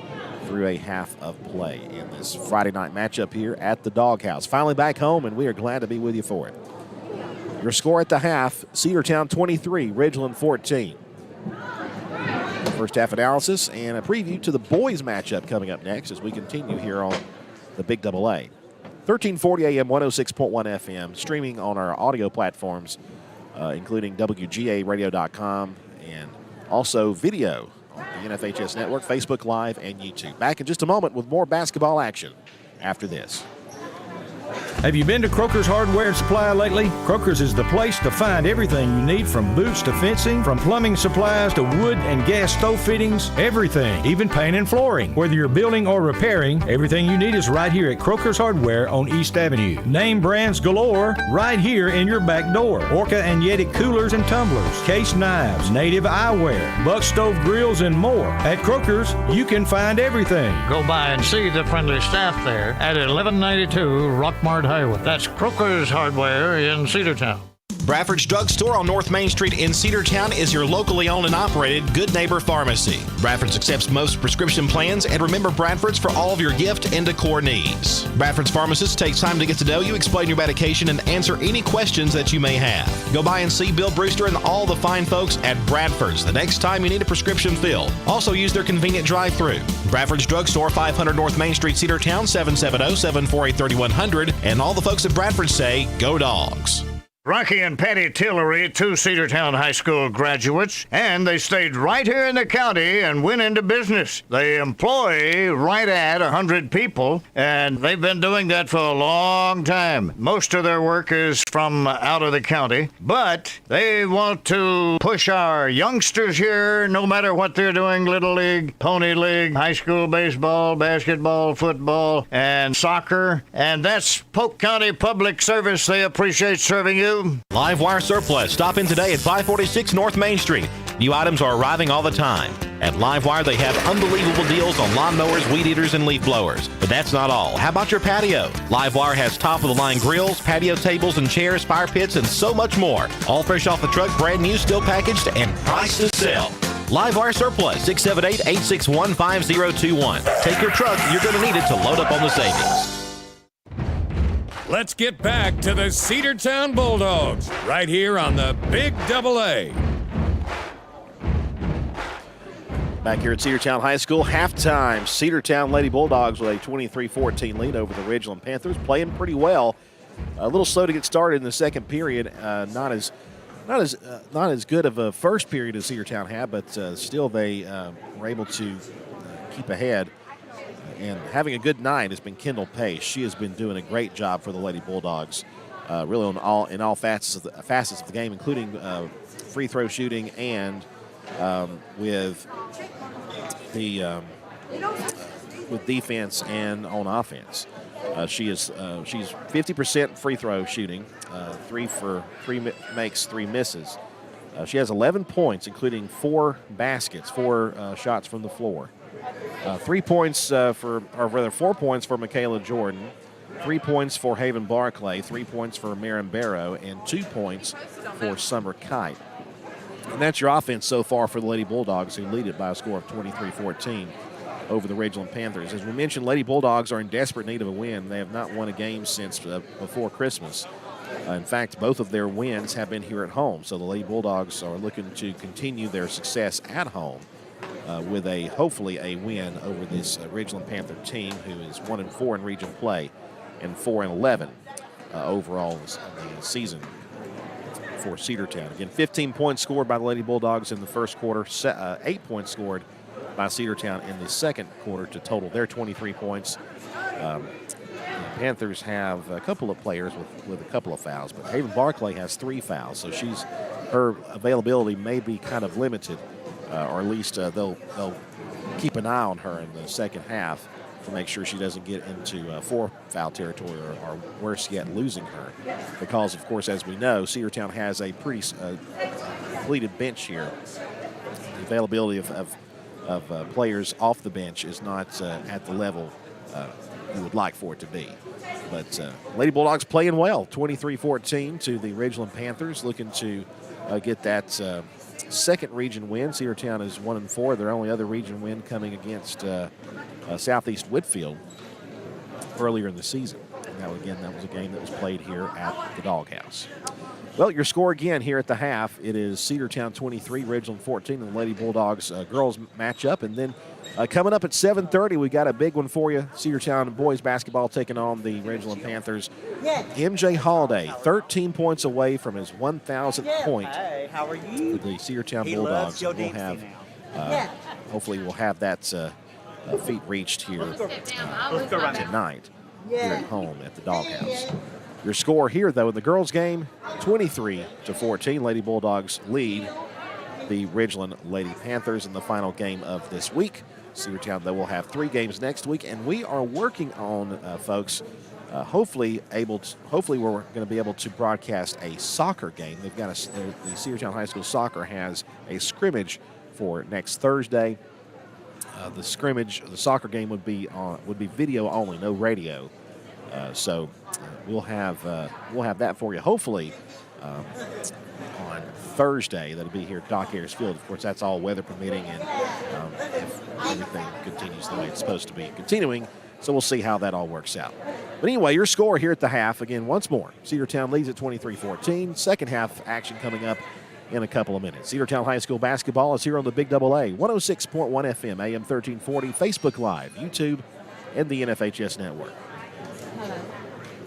through a half of play in this Friday night matchup here at the Doghouse. Finally back home, and we are glad to be with you for it. Your score at the half, Cedartown 23, Ridgeland 14. First half analysis and a preview to the boys matchup coming up next as we continue here on the Big Double A. 1340 AM, 106.1 FM, streaming on our audio platforms, including WGARadio.com, and also video on the NFHS Network, Facebook Live, and YouTube. Back in just a moment with more basketball action after this. Have you been to Croker's Hardware and Supply lately? Croker's is the place to find everything you need, from boots to fencing, from plumbing supplies to wood and gas stove fittings, everything, even paint and flooring. Whether you're building or repairing, everything you need is right here at Croker's Hardware on East Avenue. Name brands galore right here in your back door. Orca and Yeti coolers and tumblers, case knives, native eyewear, buck stove grills, and more. At Croker's, you can find everything. Go by and see the friendly staff there at 1192 Rockmart Highway. That's Croker's Hardware in Cedartown. Bradford's Drugstore on North Main Street in Cedartown is your locally owned and operated Good Neighbor Pharmacy. Bradford's accepts most prescription plans, and remember Bradford's for all of your gift and decor needs. Bradford's pharmacist takes time to get to know you, explain your medication, and answer any questions that you may have. Go by and see Bill Brewster and all the fine folks at Bradford's the next time you need a prescription filled. Also use their convenient drive-thru. Bradford's Drugstore, 500 North Main Street, Cedartown, 770-748-3100. And all the folks at Bradford say, go Dawgs. Rocky and Patty Tillery, two Cedartown High School graduates, and they stayed right here in the county and went into business. They employ right at 100 people, and they've been doing that for a long time. Most of their work is from out of the county, but they want to push our youngsters here, no matter what they're doing, Little League, Pony League, high school baseball, basketball, football, and soccer, and that's Polk County Public Service. They appreciate serving you. Live Wire Surplus. Stop in today at 546 North Main Street. New items are arriving all the time. At Live Wire, they have unbelievable deals on lawnmowers, weed eaters, and leaf blowers. But that's not all. How about your patio? Live Wire has top-of-the-line grills, patio tables and chairs, fire pits, and so much more. All fresh off the truck, brand new, still packaged, and priced to sell. Live Wire Surplus, 678-861-5021. Take your truck. You're going to need it to load up on the savings. Let's get back to the Cedartown Bulldogs right here on the Big AA. Back here at Cedartown High School, halftime. Cedartown Lady Bulldogs with a 23-14 lead over the Ridgeland Panthers, playing pretty well. A little slow to get started in the second period. Not as good of a first period as Cedartown had, but still they were able to keep ahead. And having a good night has been Kendall Pace. She has been doing a great job for the Lady Bulldogs, really in all facets of the game, including free throw shooting and with defense and on offense. She's 50% free throw shooting, three makes, 3 misses. She has 11 points, including 4 baskets, 4 shots from the floor. 4 points for Michaela Jordan, 3 points for Haven Barclay, 3 points for Marin Barrow, and 2 points for Summer Kite. And that's your offense so far for the Lady Bulldogs, who lead it by a score of 23-14 over the Ridgeland Panthers. As we mentioned, Lady Bulldogs are in desperate need of a win. They have not won a game since before Christmas. In fact, both of their wins have been here at home, so the Lady Bulldogs are looking to continue their success at home. With hopefully a win over this Ridgeland Panther team, who is 1-4 in region play and 4-11 overall in the season for Cedartown. Again, 15 points scored by the Lady Bulldogs in the first quarter, 8 points scored by Cedartown in the second quarter to total their 23 points. The Panthers have a couple of players with a couple of fouls, but Haven Barclay has 3 fouls, so her availability may be kind of limited. Or at least they'll keep an eye on her in the second half to make sure she doesn't get into 4-foul territory or worse yet, losing her. Because, of course, as we know, Cedartown has a pretty depleted bench here. The availability of players off the bench is not at the level you would like for it to be. But Lady Bulldogs playing well, 23-14 to the Ridgeland Panthers, looking to get that second region win. Cedartown is 1-4. Their only other region win coming against Southeast Whitfield earlier in the season. And that was a game that was played here at the Doghouse. Well, your score again here at the half, it is Cedartown 23, Ridgeland 14, and the Lady Bulldogs girls match up. And then coming up at 7:30, we got a big one for you. Cedartown boys basketball taking on the Ridgeland Panthers. MJ Holiday, 13 points away from his 1,000th point. Hey, how are you? The Cedartown Bulldogs will have, hopefully we'll have that feat reached here tonight here at home at the Doghouse. Your score here, though, in the girls' game, 23-14. Lady Bulldogs lead the Ridgeland Lady Panthers in the final game of this week. Cedartown, though, will have 3 games next week, and we are working on, folks, hopefully we're going to be able to broadcast a soccer game. They've got the Cedartown High School Soccer has a scrimmage for next Thursday. The soccer game would be video only, no radio. So we'll have that for you. Hopefully, on Thursday. That'll be here at Dock Ayers Field. Of course, that's all weather permitting, and if everything continues the way it's supposed to be continuing. So we'll see how that all works out. But anyway, your score here at the half, again, once more. Cedartown leads at 23-14. Second half action coming up in a couple of minutes. Cedartown High School basketball is here on the Big Double A, 106.1 FM, AM 1340, Facebook Live, YouTube, and the NFHS Network.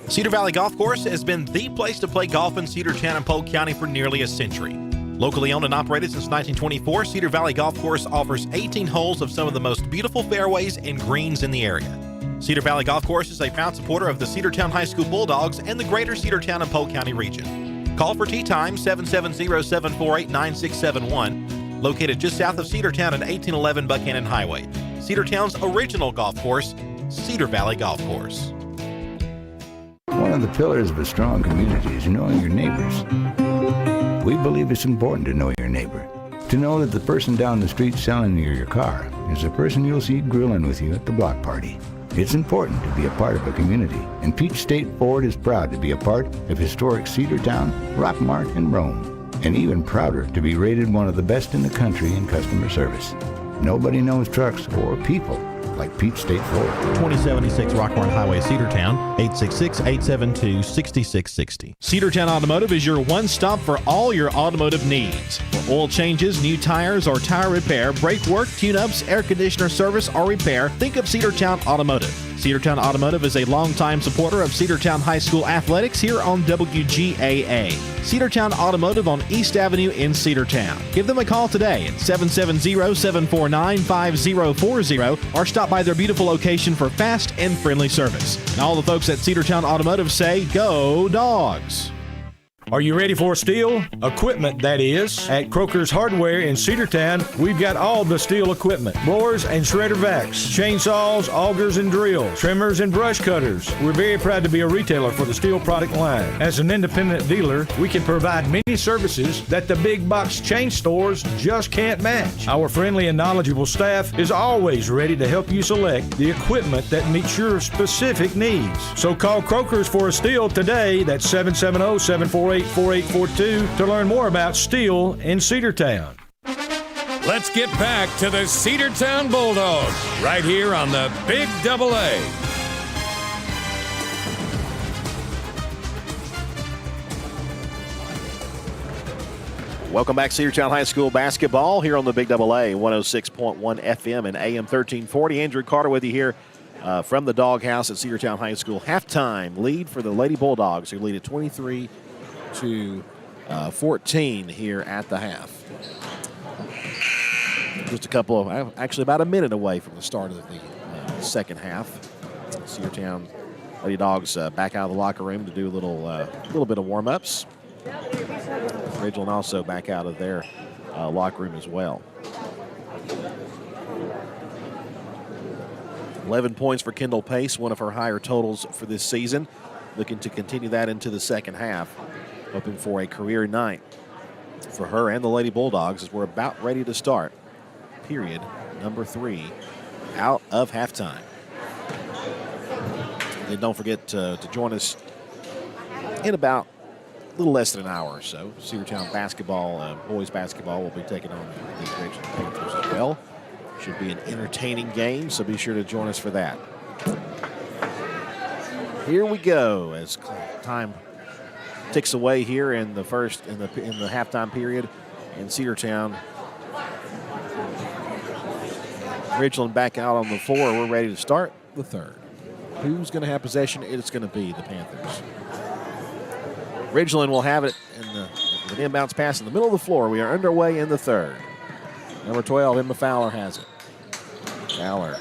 Cedar Valley Golf Course has been the place to play golf in Cedartown and Polk County for nearly a century. Locally owned and operated since 1924, Cedar Valley Golf Course offers 18 holes of some of the most beautiful fairways and greens in the area. Cedar Valley Golf Course is a proud supporter of the Cedartown High School Bulldogs and the greater Cedartown and Polk County region. Call for tee time 770-748-9671, located just south of Cedartown at 1811 Buchanan Highway. Cedartown's original golf course, Cedar Valley Golf Course. One of the pillars of a strong community is knowing your neighbors. We believe it's important to know your neighbor. To know that the person down the street selling you your car is the person you'll see grilling with you at the block party. It's important to be a part of a community, and Peach State Ford is proud to be a part of historic Cedartown, Rockmart, and Rome, and even prouder to be rated one of the best in the country in customer service. Nobody knows trucks or people like Peach State Ford. 2076 Rockmart Highway, Cedartown, 866-872-6660. Cedartown Automotive is your one stop for all your automotive needs. For oil changes, new tires, or tire repair, brake work, tune-ups, air conditioner service, or repair, think of Cedartown Automotive. Cedartown Automotive is a longtime supporter of Cedartown High School athletics here on WGAA. Cedartown Automotive on East Avenue in Cedartown. Give them a call today at 770-749-5040 or stop by their beautiful location for fast and friendly service. And all the folks at Cedartown Automotive say, go Dawgs! Are you ready for steel? Equipment, that is. At Croker's Hardware in Cedartown, we've got all the steel equipment. Blowers and shredder vacs, chainsaws, augers and drills, trimmers and brush cutters. We're very proud to be a retailer for the steel product line. As an independent dealer, we can provide many services that the big box chain stores just can't match. Our friendly and knowledgeable staff is always ready to help you select the equipment that meets your specific needs. So call Croker's for a steel today. That's 770-748-4842 to learn more about steel in Cedartown. Let's get back to the Cedartown Bulldogs right here on the Big Double A. Welcome back, Cedartown High School basketball here on the Big Double A, 106.1 FM and AM 1340. Andrew Carter with you here from the Doghouse at Cedartown High School. Halftime lead for the Lady Bulldogs, who lead at 23-14 here at the half. Just actually about a minute away from the start of the second half. Cedartown Lady Dogs back out of the locker room to do a little bit of warm-ups. Ridgeland also back out of their locker room as well. 11 points for Kendall Pace, one of her higher totals for this season. Looking to continue that into the second half. Hoping for a career night for her and the Lady Bulldogs as we're about ready to start period number 3 out of halftime. And don't forget to join us in about a little less than an hour or so. Cedartown basketball, boys basketball, will be taking on the Ridgeland Panthers as well. Should be an entertaining game, so be sure to join us for that. Here we go as time ticks away here in the halftime period in Cedartown. Ridgeland back out on the floor. We're ready to start the third. Who's going to have possession? It's going to be the Panthers. Ridgeland will have it with an inbounds pass in the middle of the floor. We are underway in the third. Number 12, Emma Fowler has it. Fowler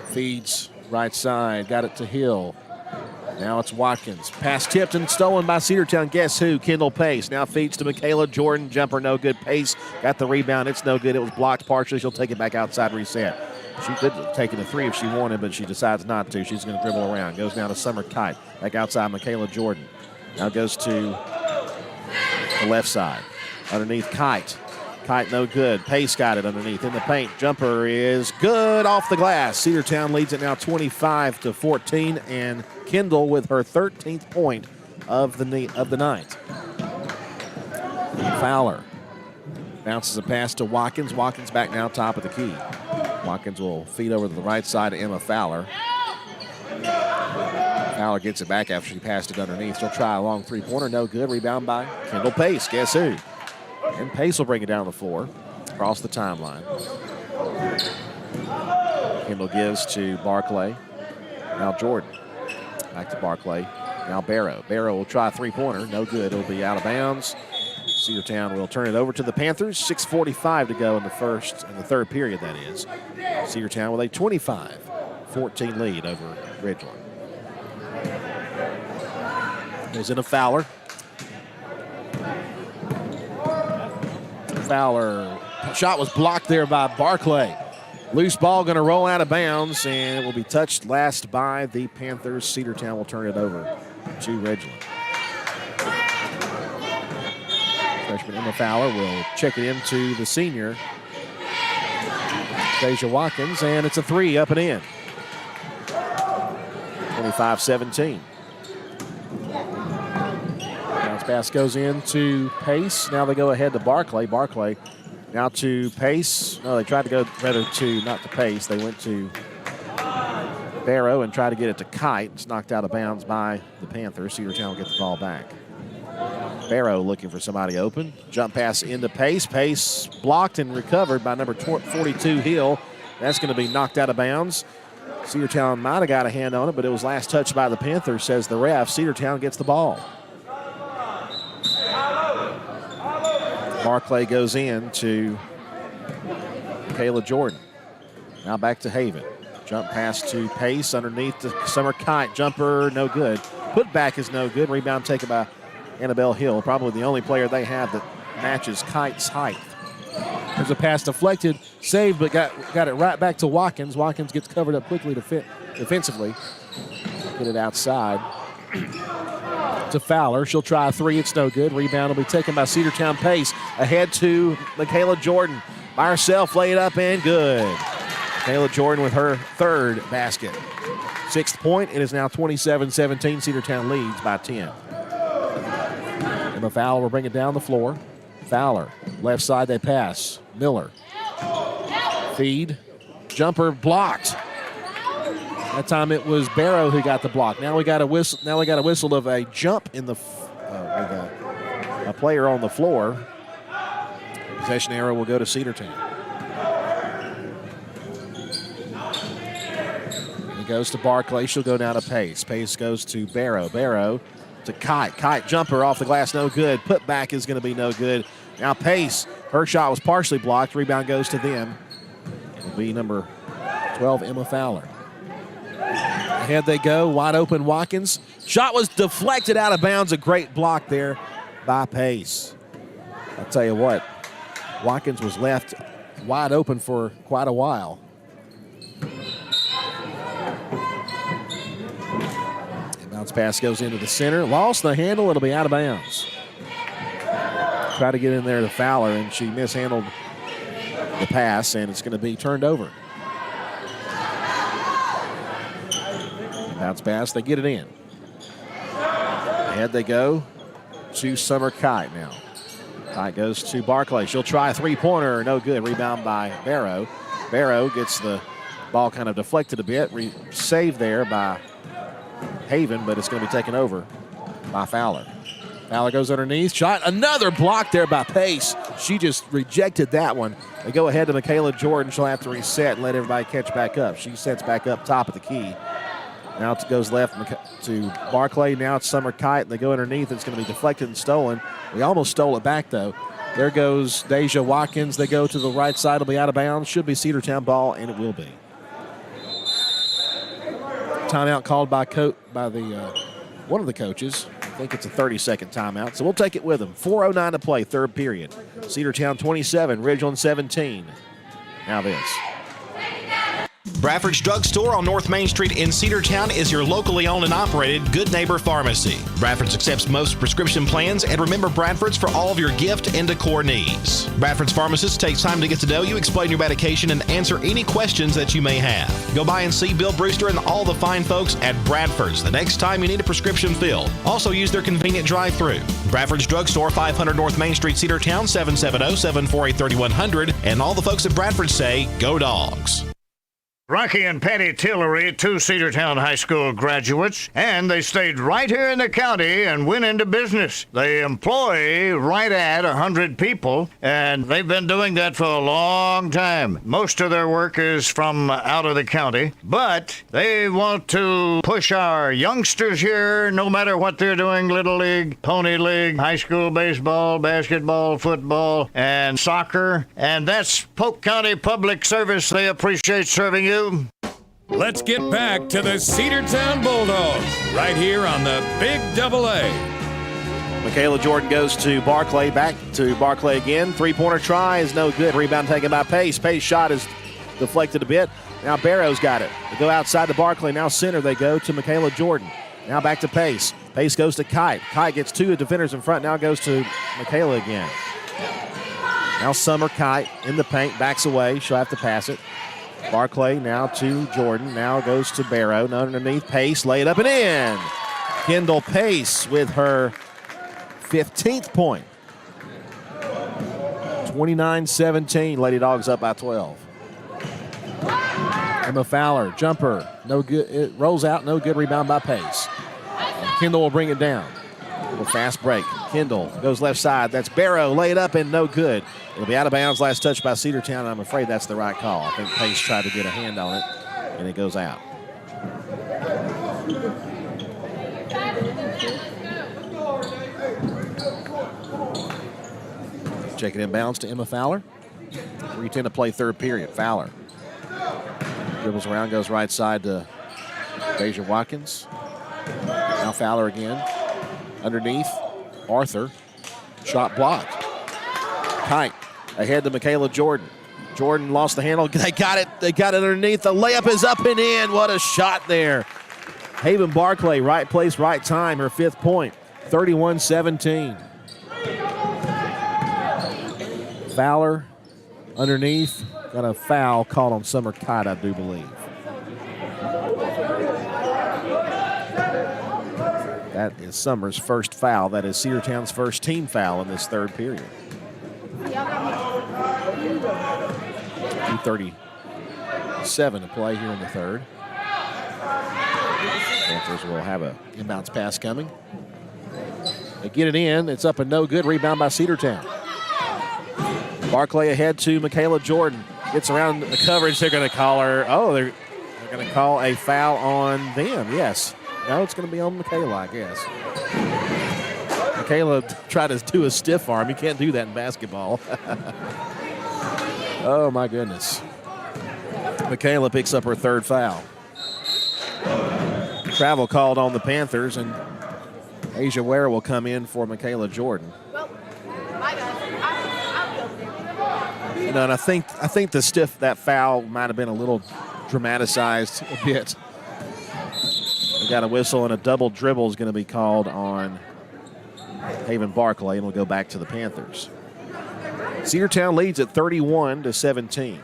feeds right side, got it to Hill. Now it's Watkins. Pass tipped and stolen by Cedartown. Guess who? Kendall Pace. Now feeds to Michaela Jordan. Jumper no good. Pace got the rebound. It's no good. It was blocked partially. She'll take it back outside, reset. She could have taken a three if she wanted, but she decides not to. She's going to dribble around. Goes down to Summer Kite. Back outside, Michaela Jordan. Now goes to the left side. Underneath Kite. Kite no good. Pace got it underneath in the paint. Jumper is good off the glass. Cedartown leads it now 25-14, and Kendall with her 13th point of the night. Fowler bounces a pass to Watkins. Watkins back now top of the key. Watkins will feed over to the right side to Emma Fowler. Fowler gets it back after she passed it underneath. She'll try a long three-pointer. No good. Rebound by Kendall Pace. Guess who? And Pace will bring it down the floor. Across the timeline. Kendall gives to Barclay. Now Jordan. Back to Barclay. Now Barrow. Barrow will try a three-pointer. No good. It'll be out of bounds. Cedartown will turn it over to the Panthers. 6:45 to go in the third period, that is. Cedartown with a 25-14 lead over Ridgeland. Goes into Fowler. Fowler. Shot was blocked there by Barclay. Loose ball going to roll out of bounds, and it will be touched last by the Panthers. Cedartown will turn it over to Ridgeland. Freshman Emma Fowler will check it into the senior, Deja Watkins, and it's a three up and in. 25-17. Bounce pass goes into Pace. Now they go ahead to Barclay. Barclay now to Pace. No, they tried to go rather to, not to Pace. They went to Barrow and tried to get it to Kite. It's knocked out of bounds by the Panthers. Cedartown will get the ball back. Barrow looking for somebody open. Jump pass into Pace. Pace blocked and recovered by number 42, Hill. That's going to be knocked out of bounds. Cedartown might have got a hand on it, but it was last touched by the Panthers, says the ref. Cedartown gets the ball. Barclay goes in to Kayla Jordan. Now back to Haven. Jump pass to Pace underneath the Summer Kite. Jumper, no good. Put back is no good. Rebound taken by Annabelle Hill, probably the only player they have that matches Kite's height. There's a pass deflected, saved, but got it right back to Watkins. Watkins gets covered up quickly defensively. Get it outside to Fowler. She'll try a three. It's no good. Rebound will be taken by Cedartown. Pace ahead to Michaela Jordan. By herself, lay it up and good. Michaela Jordan with her third basket. Sixth point. It is now 27-17. Cedartown leads by 10. Emma Fowler will bring it down the floor. Fowler, left side they pass. Miller. Feed. Jumper blocked. That time it was Barrow who got the block. Now we got a whistle. Now we got a whistle of a jump in the a player on the floor. Possession arrow will go to Cedartown. It goes to Barclay. She'll go down to Pace. Pace goes to Barrow. Barrow to Kite. Kite jumper off the glass, no good. Put back is going to be no good. Now Pace, her shot was partially blocked. Rebound goes to them. It'll be number 12, Emma Fowler. Ahead they go, wide open Watkins. Shot was deflected out of bounds. A great block there by Pace. I'll tell you what, Watkins was left wide open for quite a while. Bounce pass goes into the center. Lost the handle. It'll be out of bounds. Try to get in there to Fowler, and she mishandled the pass, and it's going to be turned over. Bounce pass. They get it in. Ahead they go to Summer Kite now. Kite goes to Barclay. She'll try a three-pointer. No good. Rebound by Barrow. Barrow gets the ball kind of deflected a bit. Saved there by Haven, but it's going to be taken over by Fowler. Fowler goes underneath. Shot. Another block there by Pace. She just rejected that one. They go ahead to Michaela Jordan. She'll have to reset and let everybody catch back up. She sets back up top of the key. Now it goes left to Barclay. Now it's Summer Kite. They go underneath. It's going to be deflected and stolen. We almost stole it back, though. There goes Deja Watkins. They go to the right side. It'll be out of bounds. Should be Cedartown ball, and it will be. Timeout called by one of the coaches. I think it's a 30-second timeout, so we'll take it with them. 4:09 to play, third period. Cedartown 27, Ridgeland 17. Now this. Bradford's Drugstore on North Main Street in Cedartown is your locally owned and operated Good Neighbor Pharmacy. Bradford's accepts most prescription plans, and remember Bradford's for all of your gift and decor needs. Bradford's pharmacist takes time to get to know you, explain your medication, and answer any questions that you may have. Go by and see Bill Brewster and all the fine folks at Bradford's the next time you need a prescription filled. Also use their convenient drive-thru. Bradford's Drugstore, 500 North Main Street, Cedartown, 770-748-3100. And all the folks at Bradford say, go Dawgs. Rocky and Patty Tillery, two Cedartown High School graduates, and they stayed right here in the county and went into business. They employ right at 100 people, and they've been doing that for a long time. Most of their work is from out of the county, but they want to push our youngsters here, no matter what they're doing, Little League, Pony League, high school baseball, basketball, football, and soccer, and that's Polk County Public Service. They appreciate serving you. Let's get back to the Cedartown Bulldogs right here on the Big Double A. Michaela Jordan goes to Barclay, back to Barclay again. Three-pointer try is no good. Rebound taken by Pace. Pace shot is deflected a bit. Now Barrow's got it. They go outside to Barclay. Now center they go to Michaela Jordan. Now back to Pace. Pace goes to Kite. Kite gets two defenders in front. Now goes to Michaela again. Now Summer Kite in the paint. Backs away. She'll have to pass it. Barclay now to Jordan. Now goes to Barrow. Now underneath Pace. Lay it up and in. Kendall Pace with her 15th point. 29-17. Lady Dogs up by 12. Emma Fowler, jumper, no good. It rolls out, no good. Rebound by Pace. Kendall will bring it down. A little fast break. Kendall goes left side. That's Barrow. Lay it up and no good. It'll be out of bounds. Last touch by Cedartown. And I'm afraid that's the right call. I think Pace tried to get a hand on it, and it goes out. Check it inbounds to Emma Fowler. 3:10 to play third period. Fowler dribbles around, goes right side to Deja Watkins. Now Fowler again. Underneath, Arthur. Shot blocked. Kite ahead to Michaela Jordan. Jordan lost the handle. They got it. They got it underneath. The layup is up and in. What a shot there. Haven Barclay, right place, right time. Her 5th point. 31-17. Fowler underneath. Got a foul called on Summer Kite, I do believe. That is Summer's first foul. That is Cedartown's first team foul in this third period. 2:37 to play here in the third. Panthers will have a inbounds pass coming. They get it in. It's up and no good. Rebound by Cedartown. Barclay ahead to Michaela Jordan. Gets around the coverage. They're going to call her. Oh, they're going to call a foul on them. Yes. No, it's going to be on Michaela, I guess. Michaela tried to do a stiff arm. You can't do that in basketball. Oh, my goodness. Michaela picks up her 3rd foul. Travel called on the Panthers, and Asia Ware will come in for Michaela Jordan. You know, and I think that foul might have been a little dramatized a bit. We got a whistle, and a double dribble is going to be called on Haven Barclay, and we'll go back to the Panthers. Cedartown leads at 31-17.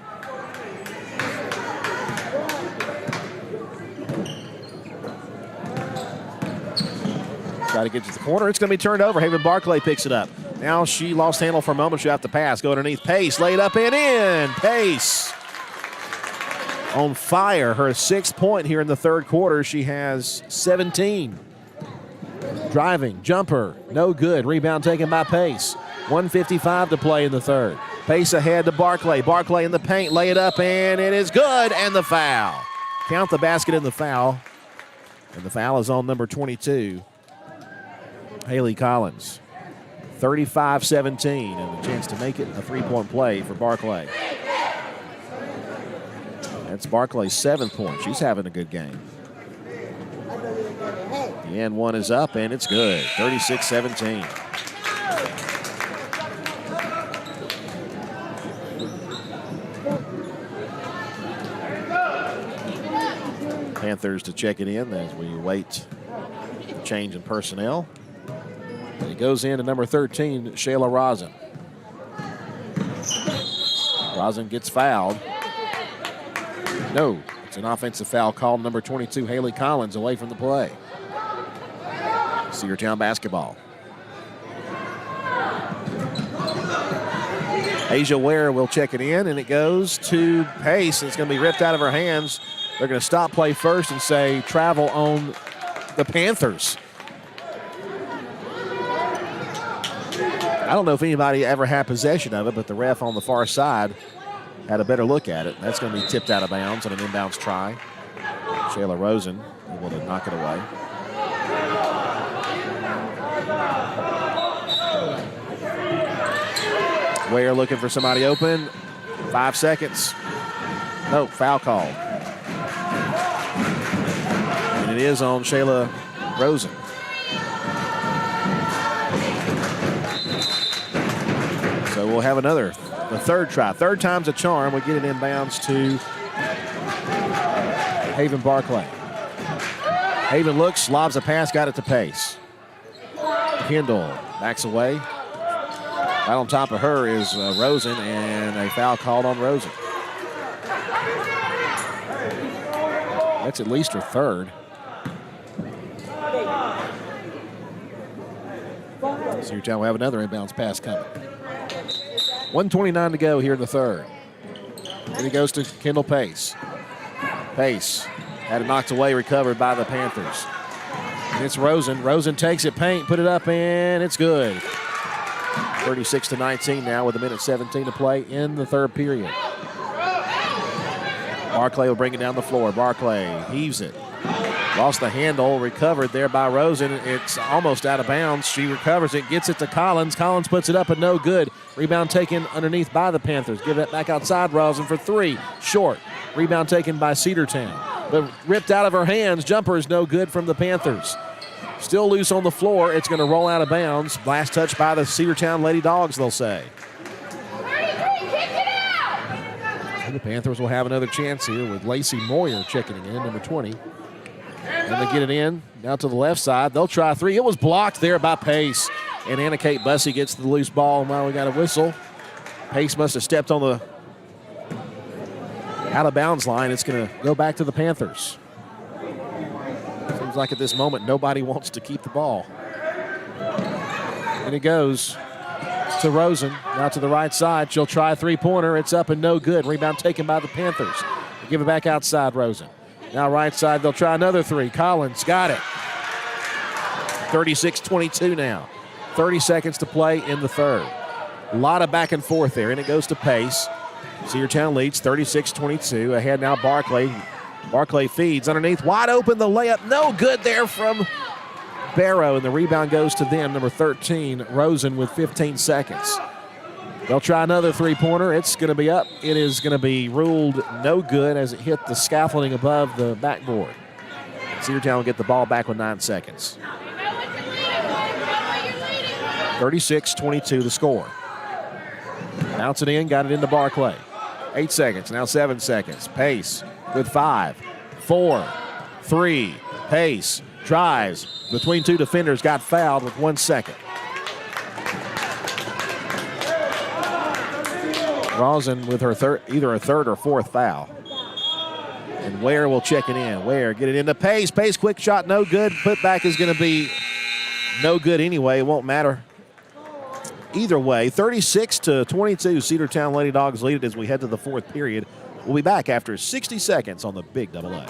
Try to get to the corner. It's going to be turned over. Haven Barclay picks it up. Now she lost handle for a moment. She'll have to pass. Go underneath Pace. Laid up and in. Pace on fire. Her 6th point here in the third quarter. She has 17. Driving. Jumper. No good. Rebound taken by Pace. 1:55 to play in the third. Pace ahead to Barclay. Barclay in the paint. Lay it up and it is good. And the foul. Count the basket in the foul. And the foul is on number 22. Haley Collins. 35-17, and a chance to make it a 3-point play for Barclay. That's Barclay's 7th point. She's having a good game. The and one is up, and it's good. 36-17. Panthers to check it in as we wait the change in personnel. And it goes in to number 13, Shayla Rosin. Rosin gets fouled. No, it's an offensive foul called. Number 22, Haley Collins, away from the play. Cedartown basketball. Asia Ware will check it in, and it goes to Pace. It's going to be ripped out of her hands. They're going to stop play first and say travel on the Panthers. I don't know if anybody ever had possession of it, but the ref on the far side had a better look at it. That's going to be tipped out of bounds on an inbounds try. Shayla Rosin able to knock it away. Ware looking for somebody open. 5 seconds. No, foul call. And it is on Shayla Rosin. So we'll have the third try. Third time's a charm. We get it inbounds to Haven Barclay. Haven looks, lobs a pass, got it to Pace. Kendall backs away. Right on top of her is Rosin, and a foul called on Rosin. That's at least her third. Cedartown will have another inbounds pass coming. 1:29 to go here in the third. Then he goes to Kendall Pace. Pace had it knocked away, recovered by the Panthers. And it's Rosin. Rosin takes it, paint, put it up, and it's good. 36-19 now with 1:17 to play in the third period. Barclay will bring it down the floor. Barclay heaves it. Lost the handle, recovered there by Rosin. It's almost out of bounds. She recovers it, gets it to Collins. Collins puts it up and no good. Rebound taken underneath by the Panthers. Give it back outside. Rosin for three. Short. Rebound taken by Cedartown. But ripped out of her hands. Jumper is no good from the Panthers. Still loose on the floor. It's going to roll out of bounds. Last touch by the Cedartown Lady Dogs, they'll say. And the Panthers will have another chance here with Lacey Moyer checking it in, number 20. And they get it in, now to the left side. They'll try three. It was blocked there by Pace. And Anna Kate Bussey gets the loose ball, and now we got a whistle. Pace must have stepped on the out-of-bounds line. It's going to go back to the Panthers. Seems like at this moment nobody wants to keep the ball. And it goes to Rosin, now to the right side. She'll try a three-pointer. It's up and no good. Rebound taken by the Panthers. They give it back outside, Rosin. Now right side, they'll try another three. Collins got it. 36-22 now. 30 seconds to play in the third. A lot of back and forth there, and it goes to Pace. Cedartown leads 36-22. Ahead now Barclay. Barclay feeds underneath, wide open, the layup, no good there from Barrow, and the rebound goes to them, number 13, Rosin with 15 seconds. They'll try another three-pointer. It's going to be up. It is going to be ruled no good as it hit the scaffolding above the backboard. Cedartown will get the ball back with 9 seconds. 36-22 the score. Bounce it in, got it into Barclay. 8 seconds, now 7 seconds. Pace with 5, 4, 3. Pace drives between two defenders, got fouled with 1 second. Rosin with her either a third or fourth foul. And Ware will check it in. Ware get it into Pace. Pace quick shot, no good. Putback is going to be no good anyway. It won't matter either way. 36-22. Cedartown Lady Dogs lead it as we head to the fourth period. We'll be back after 60 seconds on the Big Double A.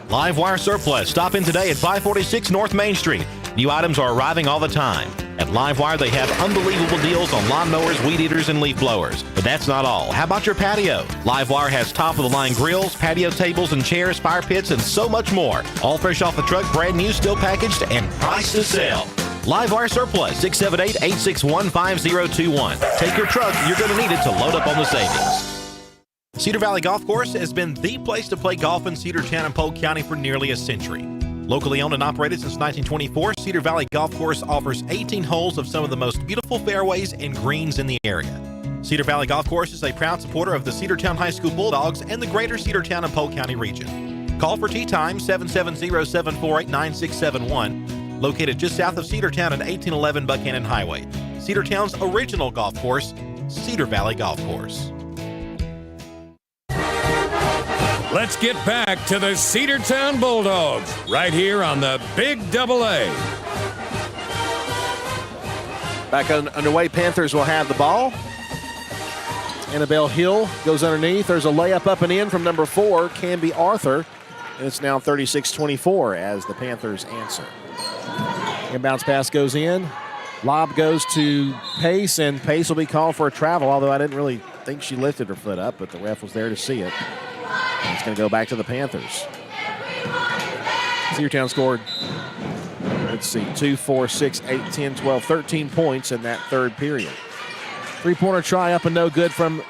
Live Wire Surplus. Stop in today at 546 North Main Street. New items are arriving all the time. At Live Wire, they have unbelievable deals on lawnmowers, weed eaters, and leaf blowers. But that's not all. How about your patio? Live Wire has top-of-the-line grills, patio tables and chairs, fire pits, and so much more. All fresh off the truck, brand new, still packaged, and priced to sell. Live Wire Surplus, 678-861-5021. Take your truck. You're going to need it to load up on the savings. Cedar Valley Golf Course has been the place to play golf in Cedartown and Polk County for nearly a century. Locally owned and operated since 1924, Cedar Valley Golf Course offers 18 holes of some of the most beautiful fairways and greens in the area. Cedar Valley Golf Course is a proud supporter of the Cedartown High School Bulldogs and the greater Cedartown and Polk County region. Call for tea time, 770-748-9671. Located just south of Cedartown at 1811 Buchanan Highway. Cedartown's original golf course, Cedar Valley Golf Course. Let's get back to the Cedartown Bulldogs right here on the Big Double A. Back underway, Panthers will have the ball. Annabelle Hill goes underneath. There's a layup up and in from number 4, Canby Arthur. And it's now 36-24 as the Panthers answer. Inbounds pass goes in. Lob goes to Pace, and Pace will be called for a travel, although I didn't really think she lifted her foot up, but the ref was there to see it. And it's going to go back to the Panthers. Cedartown scored, let's see, 2, 4, 6, 8, 10, 12, 13 points in that third period. Three-pointer try up and no good from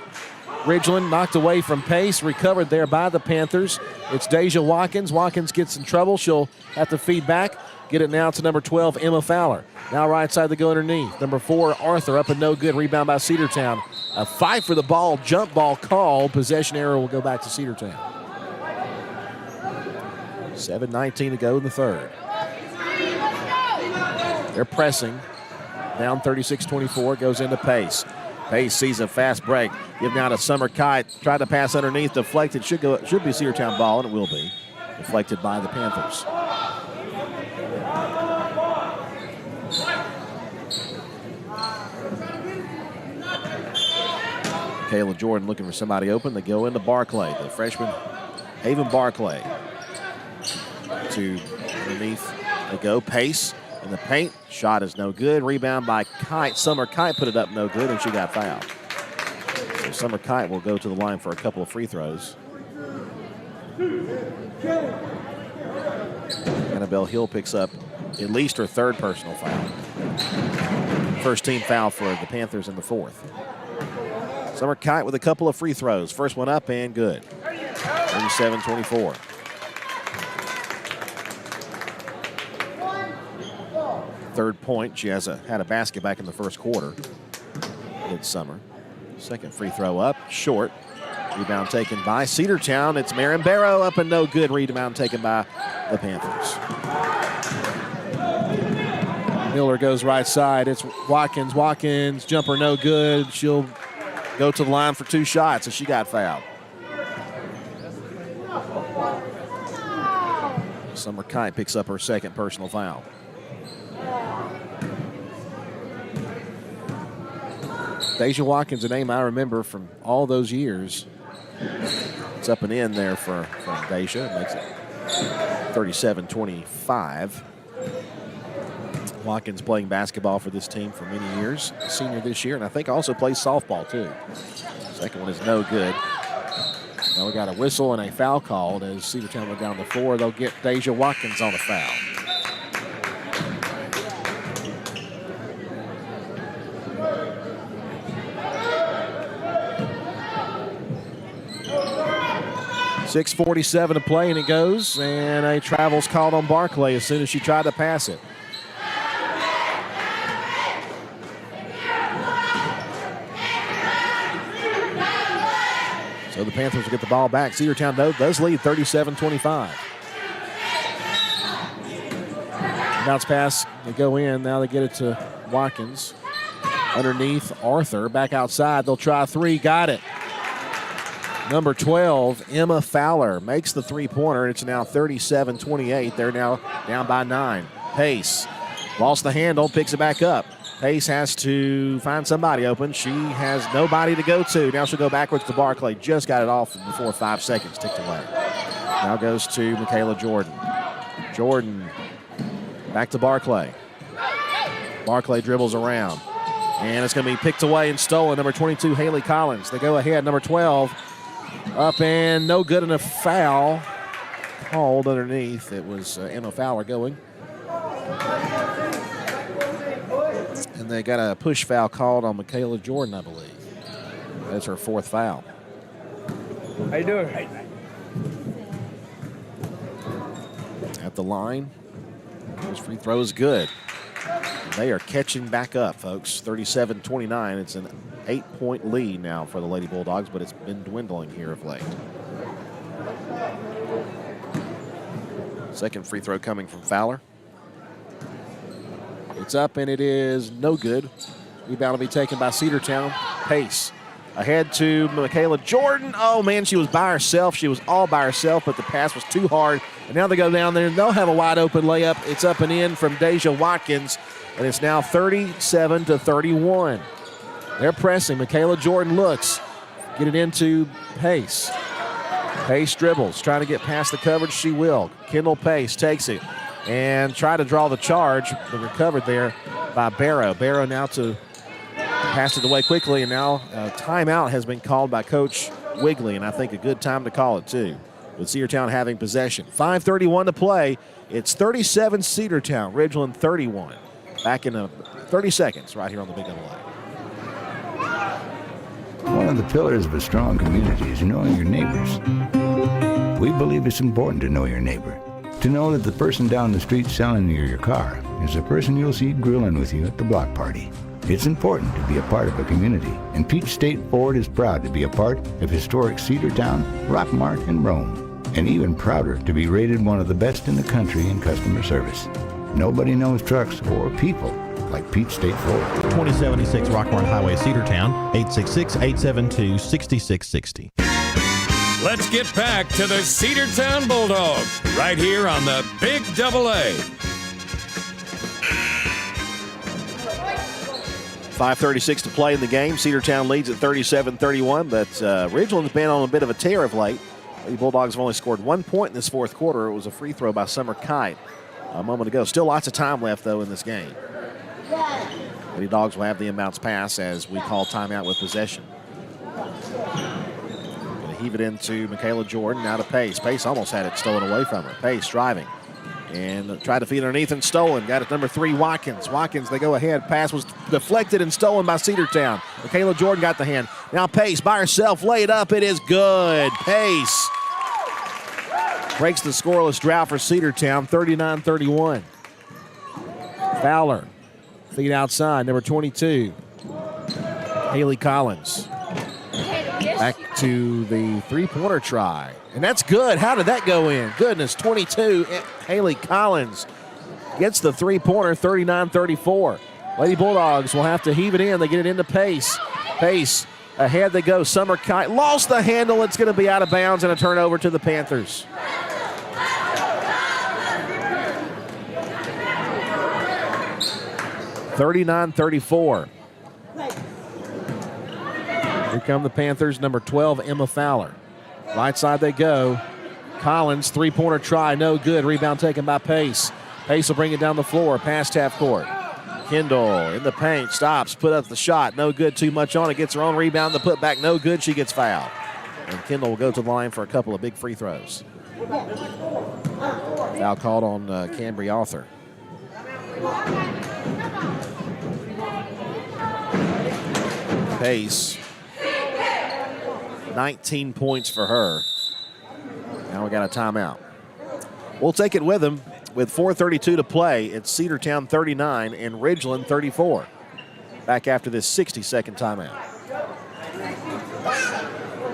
Ridgeland, knocked away from Pace, recovered there by the Panthers. It's Deja Watkins. Watkins gets in trouble. She'll have to feed back. Get it now to number 12, Emma Fowler. Now right side to go underneath. Number 4, Arthur, up and no good. Rebound by Cedartown. A fight for the ball, jump ball called. Possession error will go back to Cedartown. 7:19 to go in the third. They're pressing. Down 36-24, goes into Pace. Pace sees a fast break. Give now to Summer Kite. Tried to pass underneath, deflected. Should be Cedartown ball, and it will be. Deflected by the Panthers. Kayla Jordan looking for somebody open. They go into Barclay, the freshman Haven Barclay. To underneath they go. Pace in the paint. Shot is no good. Rebound by Kite. Summer Kite put it up no good, and she got fouled. So Summer Kite will go to the line for a couple of free throws. Annabelle Hill picks up at least her third personal foul. First team foul for the Panthers in the fourth. Summer Kite with a couple of free throws. First one up and good. 37-24. Third point. She had a basket back in the first quarter. Good Summer. Second free throw up, short. Rebound taken by Cedartown. It's Marin Barrow up and no good. Rebound taken by the Panthers. Miller goes right side. It's Watkins. Watkins, jumper no good. She'll go to the line for 2 shots, and she got fouled. Summer Kite picks up her second personal foul. Deja Watkins, a name I remember from all those years. It's up and in there from Deja. It makes it 37-25. Watkins playing basketball for this team for many years. Senior this year, and I think also plays softball too. Second one is no good. Now we got a whistle and a foul called as Cedartown went down the floor. They'll get Deja Watkins on a foul. .6:47 to play, and it goes, and a travel's called on Barclay as soon as she tried to pass it. So the Panthers will get the ball back. Cedartown does lead 37-25. Bounce pass, they go in. Now they get it to Watkins. Underneath Arthur, back outside. They'll try 3, got it. Number 12, Emma Fowler, makes the three-pointer. It's now 37-28. They're now down by 9. Pace lost the handle, picks it back up. Pace has to find somebody open. She has nobody to go to. Now she'll go backwards to Barclay. Just got it off before 5 seconds ticked away. Now goes to Michaela Jordan. Jordan back to Barclay. Barclay dribbles around. And it's going to be picked away and stolen. Number 22, Haley Collins. They go ahead. Number 12, up and no good, and a foul called underneath. It was Emma Fowler going. And they got a push foul called on Michaela Jordan, I believe. That's her fourth foul. How you doing? At the line. Those free throws good. They are catching back up, folks. 37-29. It's an 8-point lead now for the Lady Bulldogs, but it's been dwindling here of late. Second free throw coming from Fowler. It's up, and it is no good. Rebound will be taken by Cedartown. Pace ahead to Michaela Jordan. Oh, man, she was by herself. She was all by herself, but the pass was too hard. And now they go down there, and they'll have a wide-open layup. It's up and in from Deja Watkins, and it's now 37-31. They're pressing. Michaela Jordan looks. Get it into Pace. Pace dribbles, trying to get past the coverage. She will. Kendall Pace takes it and try to draw the charge, but recovered there by Barrow. Barrow now to pass it away quickly, and now a timeout has been called by Coach Wigley, and I think a good time to call it too, with Cedartown having possession. 5:31 to play. It's 37 Cedartown, Ridgeland 31. Back in 30 seconds right here on the Big Double A. One of the pillars of a strong community is knowing your neighbors. We believe it's important to know your neighbor. To know that the person down the street selling you your car is the person you'll see grilling with you at the block party. It's important to be a part of a community, and Peach State Ford is proud to be a part of historic Cedartown, Rockmart, and Rome, and even prouder to be rated one of the best in the country in customer service. Nobody knows trucks or people like Peach State Ford. 2076 Rockmart Highway, Cedartown, 866-872-6660. Let's get back to the Cedartown Bulldogs right here on the Big Double A. 5:36 to play in the game. Cedartown leads at 37-31, but Ridgeland's been on a bit of a tear of late. The Bulldogs have only scored 1 point in this fourth quarter. It was a free throw by Summer Kite a moment ago. Still lots of time left, though, in this game. Lady Dogs will have the inbounds pass as we call timeout with possession. Going to heave it into Michaela Jordan, now to Pace. Pace almost had it stolen away from her. Pace driving and tried to feed underneath and stolen. Got it number 3, Watkins. Watkins, they go ahead. Pass was deflected and stolen by Cedartown. Michaela Jordan got the hand. Now Pace by herself, lay it up. It is good. Pace breaks the scoreless drought for Cedartown, 39-31. Fowler. Feed outside, number 22, Haley Collins. Back to the three-pointer try. And that's good. How did that go in? Goodness, 22, Haley Collins gets the three-pointer, 39-34. Lady Bulldogs will have to heave it in. They get it into Pace. Pace, ahead they go. Summer Kite lost the handle. It's going to be out of bounds and a turnover to the Panthers. (39-34). Here come the Panthers, number 12, Emma Fowler. Right side they go. Collins, three-pointer try, no good. Rebound taken by Pace. Pace will bring it down the floor, past half court. Kendall in the paint, stops, put up the shot, no good, too much on it. Gets her own rebound, the putback, no good. She gets fouled. And Kendall will go to the line for a couple of big free throws. Foul called on Cambry Arthur. Pace, 19 points for her. Now we got a timeout. We'll take it with them with 4:32 to play. It's Cedartown 39 and Ridgeland 34. Back after this 60-second timeout.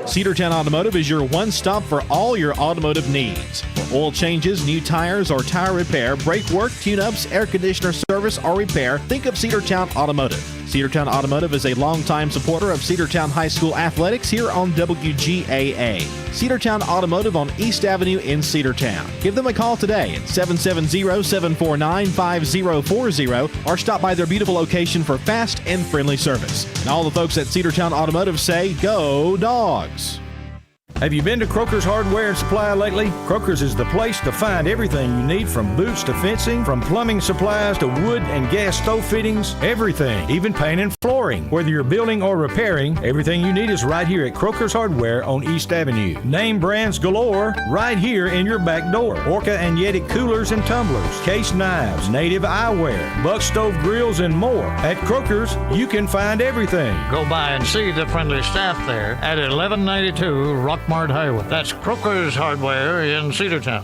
Cedartown Automotive is your one-stop for all your automotive needs. For oil changes, new tires, or tire repair, brake work, tune-ups, air conditioner service, or repair, think of Cedartown Automotive. Cedartown Automotive is a longtime supporter of Cedartown High School athletics here on WGAA. Cedartown Automotive on East Avenue in Cedartown. Give them a call today at 770-749-5040 or stop by their beautiful location for fast and friendly service. And all the folks at Cedartown Automotive say, go Dogs! Have you been to Croker's Hardware and Supply lately? Croker's is the place to find everything you need, from boots to fencing, from plumbing supplies to wood and gas stove fittings, everything, even paint and flooring. Whether you're building or repairing, everything you need is right here at Croker's Hardware on East Avenue. Name brands galore right here in your back door. Orca and Yeti coolers and tumblers, case knives, native eyewear, buck stove grills, and more. At Croker's, you can find everything. Go by and see the friendly staff there at 1192 Rockmart Highway. That's Croker's Hardware in Cedartown.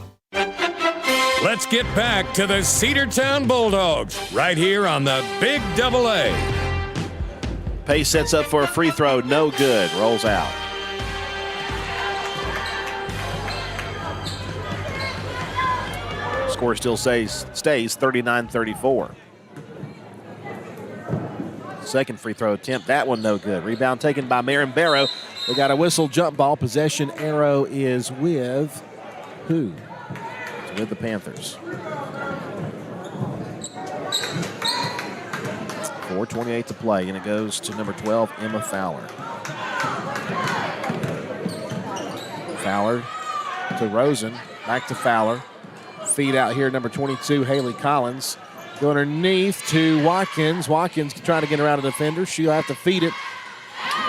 Let's get back to the Cedartown Bulldogs right here on the Big Double A. Pace sets up for a free throw, no good, rolls out. score still stays 39-34. Second free throw attempt, that one no good. Rebound taken by Marin Barrow. They got a whistle jump ball. Possession arrow is with who? It's with the Panthers. 4:28 to play, and it goes to number 12, Emma Fowler. Fowler to Rosen, back to Fowler. Feed out here, number 22, Haley Collins. Go underneath to Watkins. Watkins trying to get around a defender. She'll have to feed it.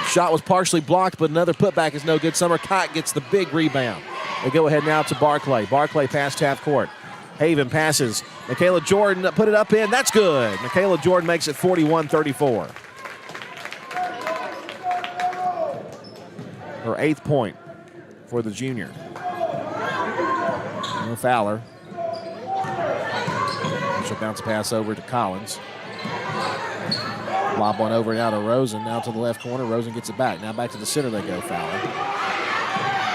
Shot was partially blocked, but another putback is no good. Summer Kite gets the big rebound. They go ahead now to Barclay. Barclay past half court. Haven passes. Michaela Jordan put it up in. That's good. Michaela Jordan makes it 41-34. Her 8th point for the junior. Fowler. She'll bounce pass over to Collins. Lob one over now to Rosen. Now to the left corner. Rosen gets it back. Now back to the center they go, Fowler.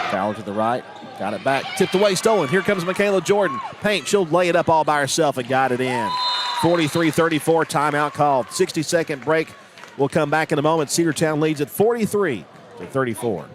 Fowler to the right. Got it back. Tipped away, stolen. Here comes Michaela Jordan. Paint. She'll lay it up all by herself and got it in. 43-34. Timeout called. 60-second break. We'll come back in a moment. Cedartown leads at 43-34.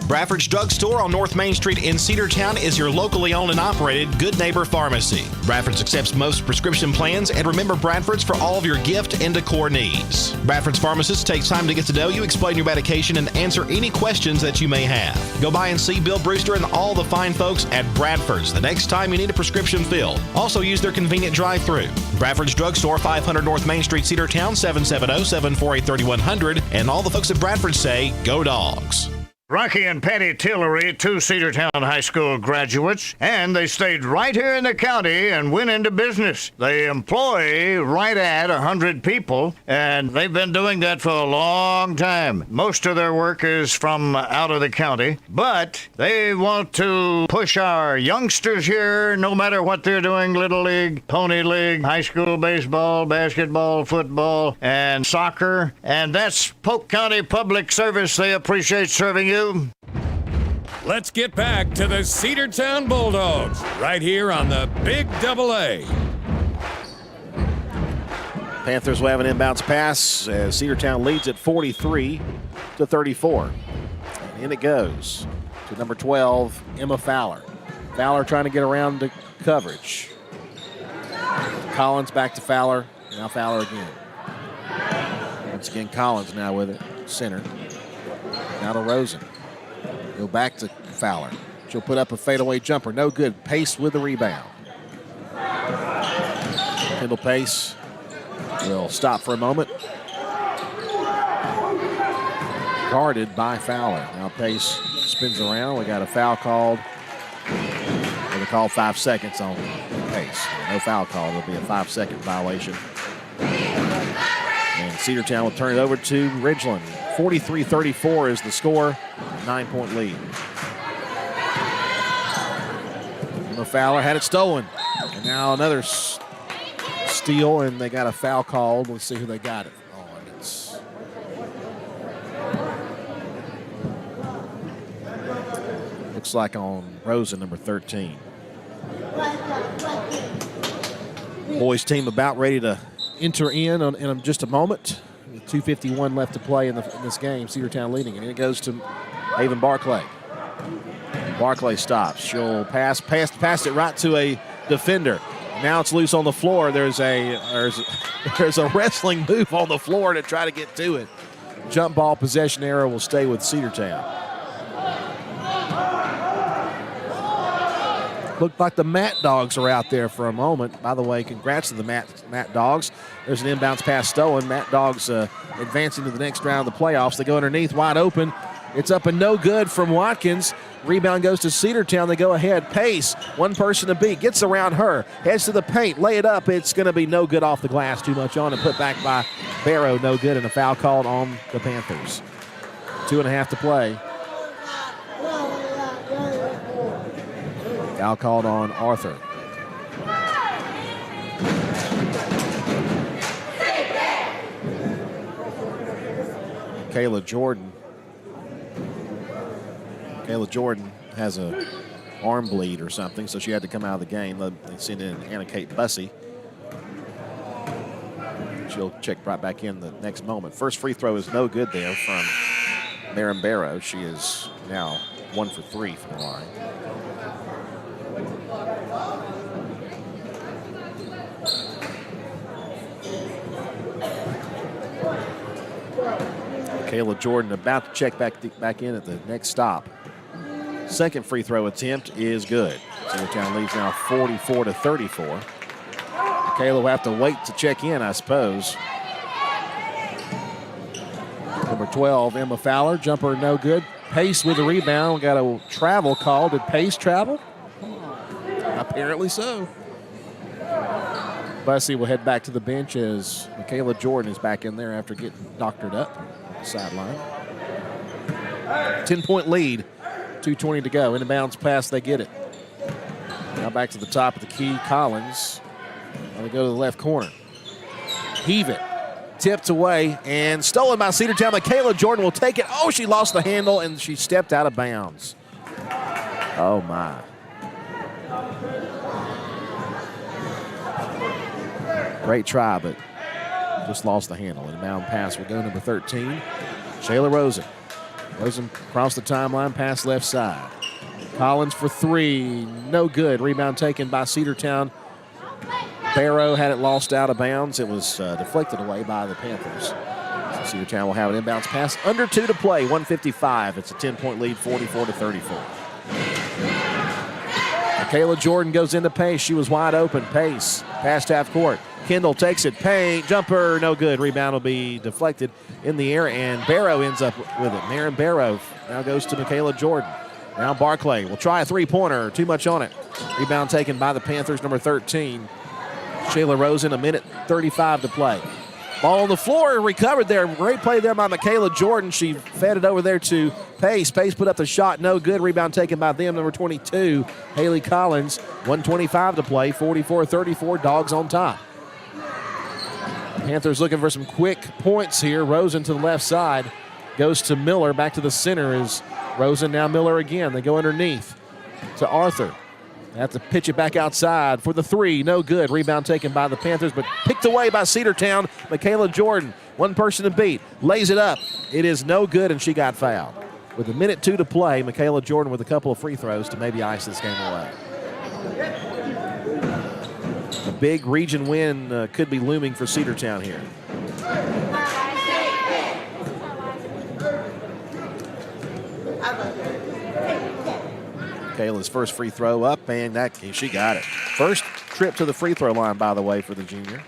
Bradford's Drugstore on North Main Street in Cedartown is your locally owned and operated Good Neighbor Pharmacy. Bradford's accepts most prescription plans, and remember Bradford's for all of your gift and decor needs. Bradford's pharmacist takes time to get to know you, explain your medication, and answer any questions that you may have. Go by and see Bill Brewster and all the fine folks at Bradford's the next time you need a prescription filled. Also use their convenient drive-thru. Bradford's Drugstore, 500 North Main Street, Cedartown, 770-748-3100. And all the folks at Bradford say, go Dawgs. Rocky and Patty Tillery, 2 Cedartown High School graduates, and they stayed right here in the county and went into business. They employ right at 100 people, and they've been doing that for a long time. Most of their work is from out of the county, but they want to push our youngsters here, no matter what they're doing, Little League, Pony League, high school baseball, basketball, football, and soccer, and that's Polk County Public Service. They appreciate serving you. Let's get back to the Cedartown Bulldogs right here on the Big Double A. Panthers will have an inbounds pass as Cedartown leads at 43-34. And in it goes to number 12, Emma Fowler. Fowler trying to get around the coverage. Collins back to Fowler. Now Fowler again. Once again, Collins now with it. Center. Now to Rosen. Go back to Fowler. She'll put up a fadeaway jumper. No good. Pace with the rebound. Kendall Pace will stop for a moment. Guarded by Fowler. Now Pace spins around. We got a foul called. They called 5 seconds on Pace. No foul call. There'll be a 5-second violation. And Cedartown will turn it over to Ridgeland. 43-34 is the score. 9-point lead. Emma Fowler had it stolen. And now another steal, and they got a foul called. Let's see who they got it on. It's looks like on Rosen, number 13. Boys team about ready to enter in just a moment. 2:51 left to play in this game. Cedartown leading, and it goes to Haven Barclay. Barclay stops. She'll pass it right to a defender. Now it's loose on the floor. There's a wrestling move on the floor to try to get to it. Jump ball possession arrow will stay with Cedartown. Looked like the Matt Dawgs are out there for a moment. By the way, congrats to the Matt Dawgs. There's an inbounds pass stolen. Matt Dawgs advancing to the next round of the playoffs. They go underneath, wide open. It's up and no good from Watkins. Rebound goes to Cedartown. They go ahead. Pace, one person to beat. Gets around her. Heads to the paint. Lay it up. It's going to be no good off the glass. Too much on and put back by Barrow. No good, and a foul called on the Panthers. 2.5 to play. Foul called on Arthur. Kayla Jordan has a arm bleed or something, so she had to come out of the game. They sent in Anna Kate Bussey. She'll check right back in the next moment. First free throw is no good there from Marin Barrow. She is now 1 for 3 from the line. Kayla Jordan about to check back in at the next stop. Second free throw attempt is good. Cedartown leads now 44-34. Kayla will have to wait to check in, I suppose. Number 12, Emma Fowler, jumper no good. Pace with the rebound, got a travel call. Did Pace travel? Apparently so. Bussey will head back to the bench as Michaela Jordan is back in there after getting doctored up on the sideline. 10-point lead, 2:20 to go. In the bounce pass, they get it. Now back to the top of the key, Collins. They go to the left corner. Heave it. Tipped away and stolen by Cedartown. Michaela Jordan will take it. Oh, she lost the handle and she stepped out of bounds. Oh, my. Great try, but just lost the handle. And inbound pass will go number 13, Shayla Rosen. Rosen across the timeline, pass left side. Collins for three, no good. Rebound taken by Cedartown. Barrow had it lost out of bounds. It was deflected away by the Panthers. So Cedartown will have an inbounds pass. Under 2 to play, 1:55. It's a 10-point lead, 44-34. Michaela Jordan goes into Pace. She was wide open. Pace past half court. Kendall takes it. Paint. Jumper, no good. Rebound will be deflected in the air, and Barrow ends up with it. Marin Barrow now goes to Michaela Jordan. Now Barclay will try a three-pointer. Too much on it. Rebound taken by the Panthers, number 13. Shayla Rosen, 1:35 to play. Ball on the floor, recovered there. Great play there by Michaela Jordan. She fed it over there to Pace. Pace put up the shot, no good. Rebound taken by them, number 22, Haley Collins. 1:25 to play, 44-34, Dawgs on top. Panthers looking for some quick points here. Rosen to the left side, goes to Miller. Back to the center is Rosen, now Miller again. They go underneath to Arthur. They have to pitch it back outside for the three. No good. Rebound taken by the Panthers, but picked away by Cedartown. Michaela Jordan, one person to beat. Lays it up. It is no good, and she got fouled. With 1:02 to play, Michaela Jordan with a couple of free throws to maybe ice this game away. A big region win could be looming for Cedartown here. Kayla's first free throw up, and she got it. First trip to the free throw line, by the way, for the junior.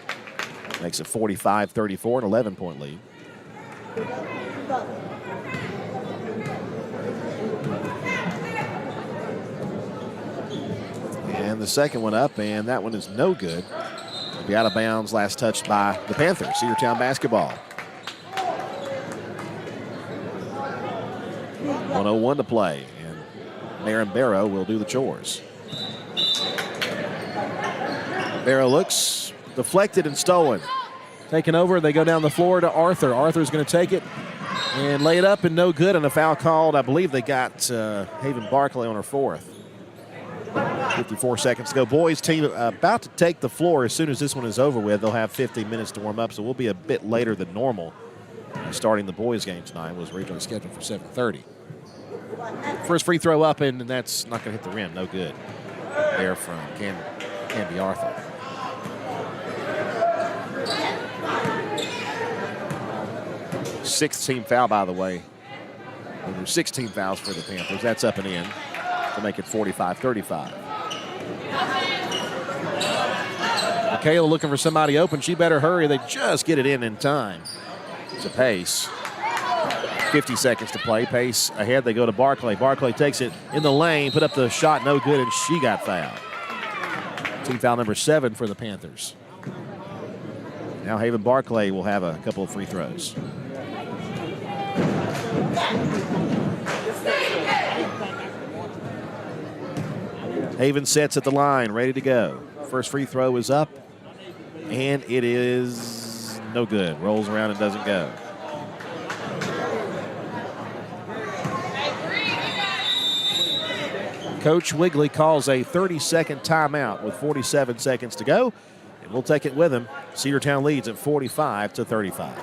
Makes it 45-34, an 11-point lead. And the second one up, and that one is no good. It'll be out of bounds, last touched by the Panthers. Cedartown basketball. 1:01 to play. Marin Barrow will do the chores. Barrow looks deflected and stolen. Taken over, they go down the floor to Arthur. Arthur's going to take it and lay it up, and no good, and a foul called. I believe they got Haven Barclay on her fourth. 54 seconds to go. Boys team about to take the floor as soon as this one is over with. They'll have 15 minutes to warm up, so we'll be a bit later than normal. Starting the boys game tonight was originally scheduled for 7:30. First free throw up, and that's not going to hit the rim. No good. There from Candy Arthur. Sixth team foul, by the way. And there's 16 fouls for the Panthers. That's up and in to make it 45-35. Michaela looking for somebody open. She better hurry. They just get it in time. It's a Pace. 50 seconds to play. Pace ahead. They go to Barclay. Barclay takes it in the lane, put up the shot, no good, and she got fouled. Team foul number 7 for the Panthers. Now Haven Barclay will have a couple of free throws. Haven sets at the line, ready to go. First free throw is up, and it is no good. Rolls around and doesn't go. Coach Wigley calls a 30-second timeout with 47 seconds to go, and we'll take it with him. Cedartown leads at 45-35.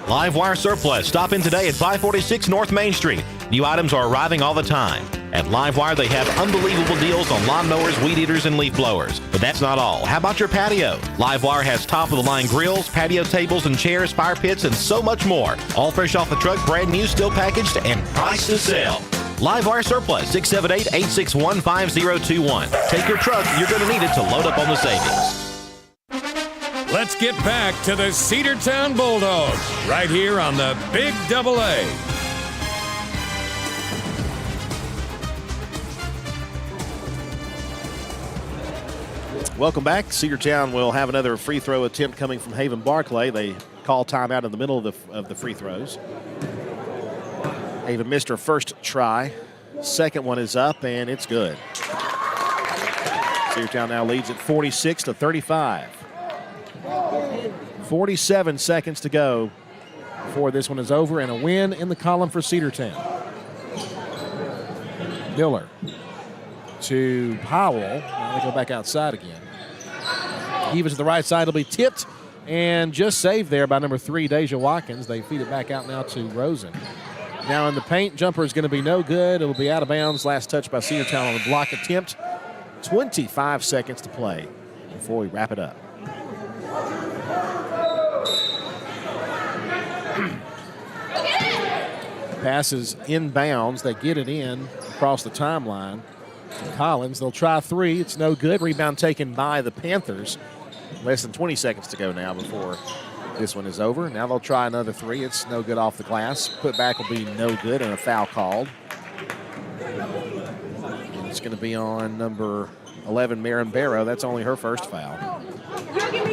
Live Wire Surplus. Stop in today at 546 North Main Street. New items are arriving all the time. At Live Wire, they have unbelievable deals on lawnmowers, weed eaters, and leaf blowers. But that's not all. How about your patio? Live Wire has top-of-the-line grills, patio tables and chairs, fire pits, and so much more. All fresh off the truck, brand new, still packaged, and priced to sell. Live Wire Surplus, 678-861-5021. Take your truck. You're going to need it to load up on the savings. Let's get back to the Cedartown Bulldogs right here on the Big Double A. Welcome back. Cedartown will have another free throw attempt coming from Haven Barclay. They call timeout in the middle of the free throws. Haven missed her first try. Second one is up, and it's good. Cedartown now leads at 46-35. 47 seconds to go before this one is over, and a win in the column for Cedartown. Miller to Powell. Now they go back outside again. Even to the right side, it'll be tipped and just saved there by number 3, Deja Watkins. They feed it back out now to Rosen. Now in the paint, jumper is going to be no good. It'll be out of bounds. Last touch by Cedartown on the block attempt. 25 seconds to play before we wrap it up. Passes inbounds. They get it in across the timeline. Collins, they'll try 3. It's no good. Rebound taken by the Panthers. Less than 20 seconds to go now before this one is over. Now they'll try another 3. It's no good off the glass. Put back will be no good and a foul called. And it's going to be on number 11, Marin Barrow. That's only her first foul.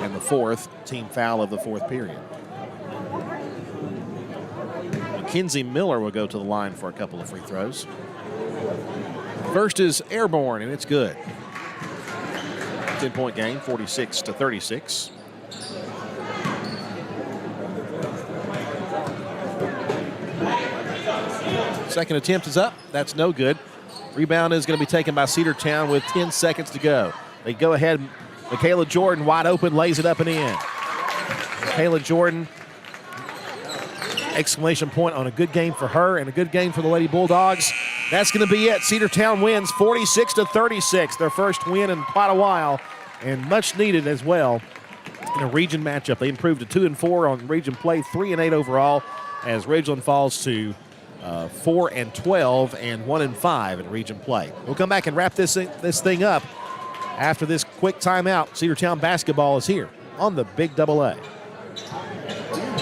And the 4th team foul of the 4th period. Mackenzie Miller will go to the line for a couple of free throws. First is airborne, and it's good. 10-point game, 46-36. Second attempt is up. That's no good. Rebound is going to be taken by Cedartown with 10 seconds to go. They go ahead. Michaela Jordan wide open, lays it up and in. Michaela Jordan, exclamation point on a good game for her and a good game for the Lady Bulldogs. That's going to be it. Cedartown wins 46-36. Their first win in quite a while and much needed as well in a region matchup. They improved to 2-4 on region play, 3-8 overall as Ridgeland falls to 4-12 and 1-5 in region play. We'll come back and wrap this thing up after this quick timeout. Cedartown basketball is here on the Big Double A.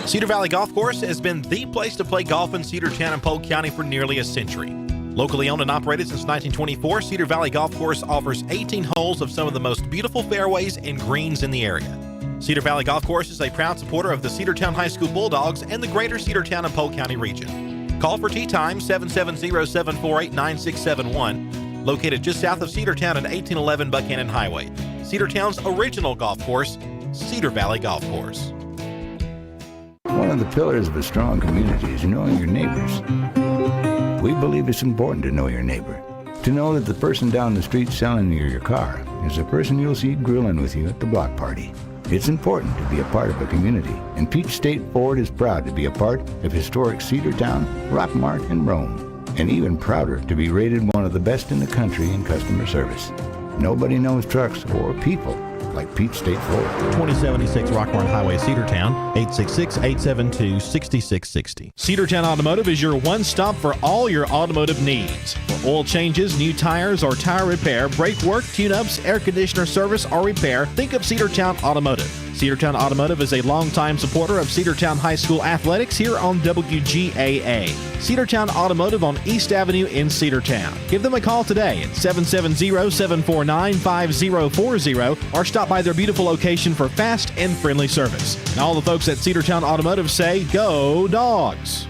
Cedar Valley Golf Course has been the place to play golf in Cedartown and Polk County for nearly a century. Locally owned and operated since 1924, Cedar Valley Golf Course offers 18 holes of some of the most beautiful fairways and greens in the area. Cedar Valley Golf Course is a proud supporter of the Cedartown High School Bulldogs and the greater Cedartown and Polk County region. Call for tee time 770-748-9671, located just south of Cedartown at 1811 Buchanan Highway. Cedartown's original golf course, Cedar Valley Golf Course. One of the pillars of a strong community is knowing your neighbors. We believe it's important to know your neighbor. To know that the person down the street selling you your car is the person you'll see grilling with you at the block party. It's important to be a part of a community, and Peach State Ford is proud to be a part of historic Cedartown, Rockmart, and Rome, and even prouder to be rated one of the best in the country in customer service. Nobody knows trucks or people like Peach State Ford. 2076 Rockmart Highway, Cedartown, 866-872-6660. Cedartown Automotive is your one-stop for all your automotive needs. For oil changes, new tires, or tire repair, brake work, tune-ups, air conditioner service, or repair, think of Cedartown Automotive. Cedartown Automotive is a longtime supporter of Cedartown High School athletics here on WGAA. Cedartown Automotive on East Avenue in Cedartown. Give them a call today at 770-749-5040 or stop by their beautiful location for fast and friendly service. And all the folks at Cedartown Automotive say, go Dogs!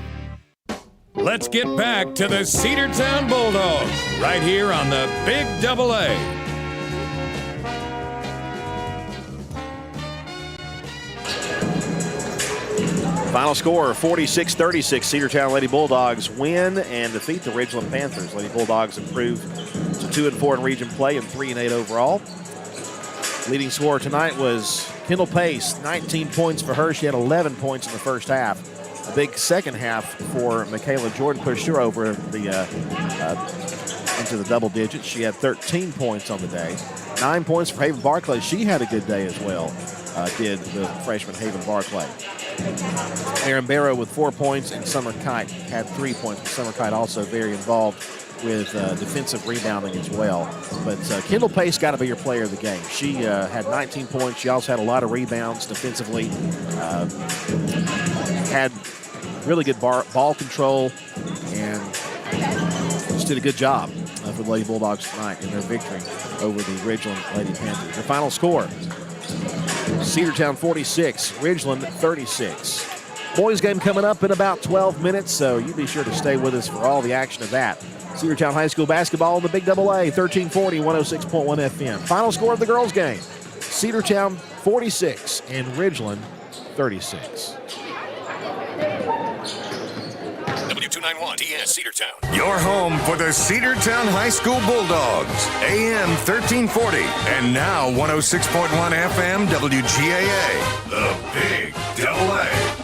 Let's get back to the Cedartown Bulldogs right here on the Big Double A. Final score, 46-36. Cedartown Lady Bulldogs win and defeat the Ridgeland Panthers. Lady Bulldogs improve 2-4 in region play and 3-8 overall. Leading scorer tonight was Kendall Pace, 19 points for her. She had 11 points in the first half. A big second half for Michaela Jordan, pushed her over the into the double digits. She had 13 points on the day. 9 points for Haven Barclay. She had a good day as well, did the freshman Haven Barclay. Aaron Barrow with 4 points, and Summer Kite had 3 points. Summer Kite also very involved with defensive rebounding as well. But Kendall Pace got to be your player of the game. She had 19 points. She also had a lot of rebounds defensively. Had really good ball control, and just did a good job for the Lady Bulldogs tonight in their victory over the Ridgeland Lady Panthers. Their final score, Cedartown 46, Ridgeland 36. Boys game coming up in about 12 minutes, so you be sure to stay with us for all the action of that. Cedartown High School basketball in the Big AA, 1340, 106.1 FM. Final score of the girls game, Cedartown 46 and Ridgeland 36. W291 TS Cedartown. Your home for the Cedartown High School Bulldogs. AM 1340 and now 106.1 FM WGAA. The Big AA.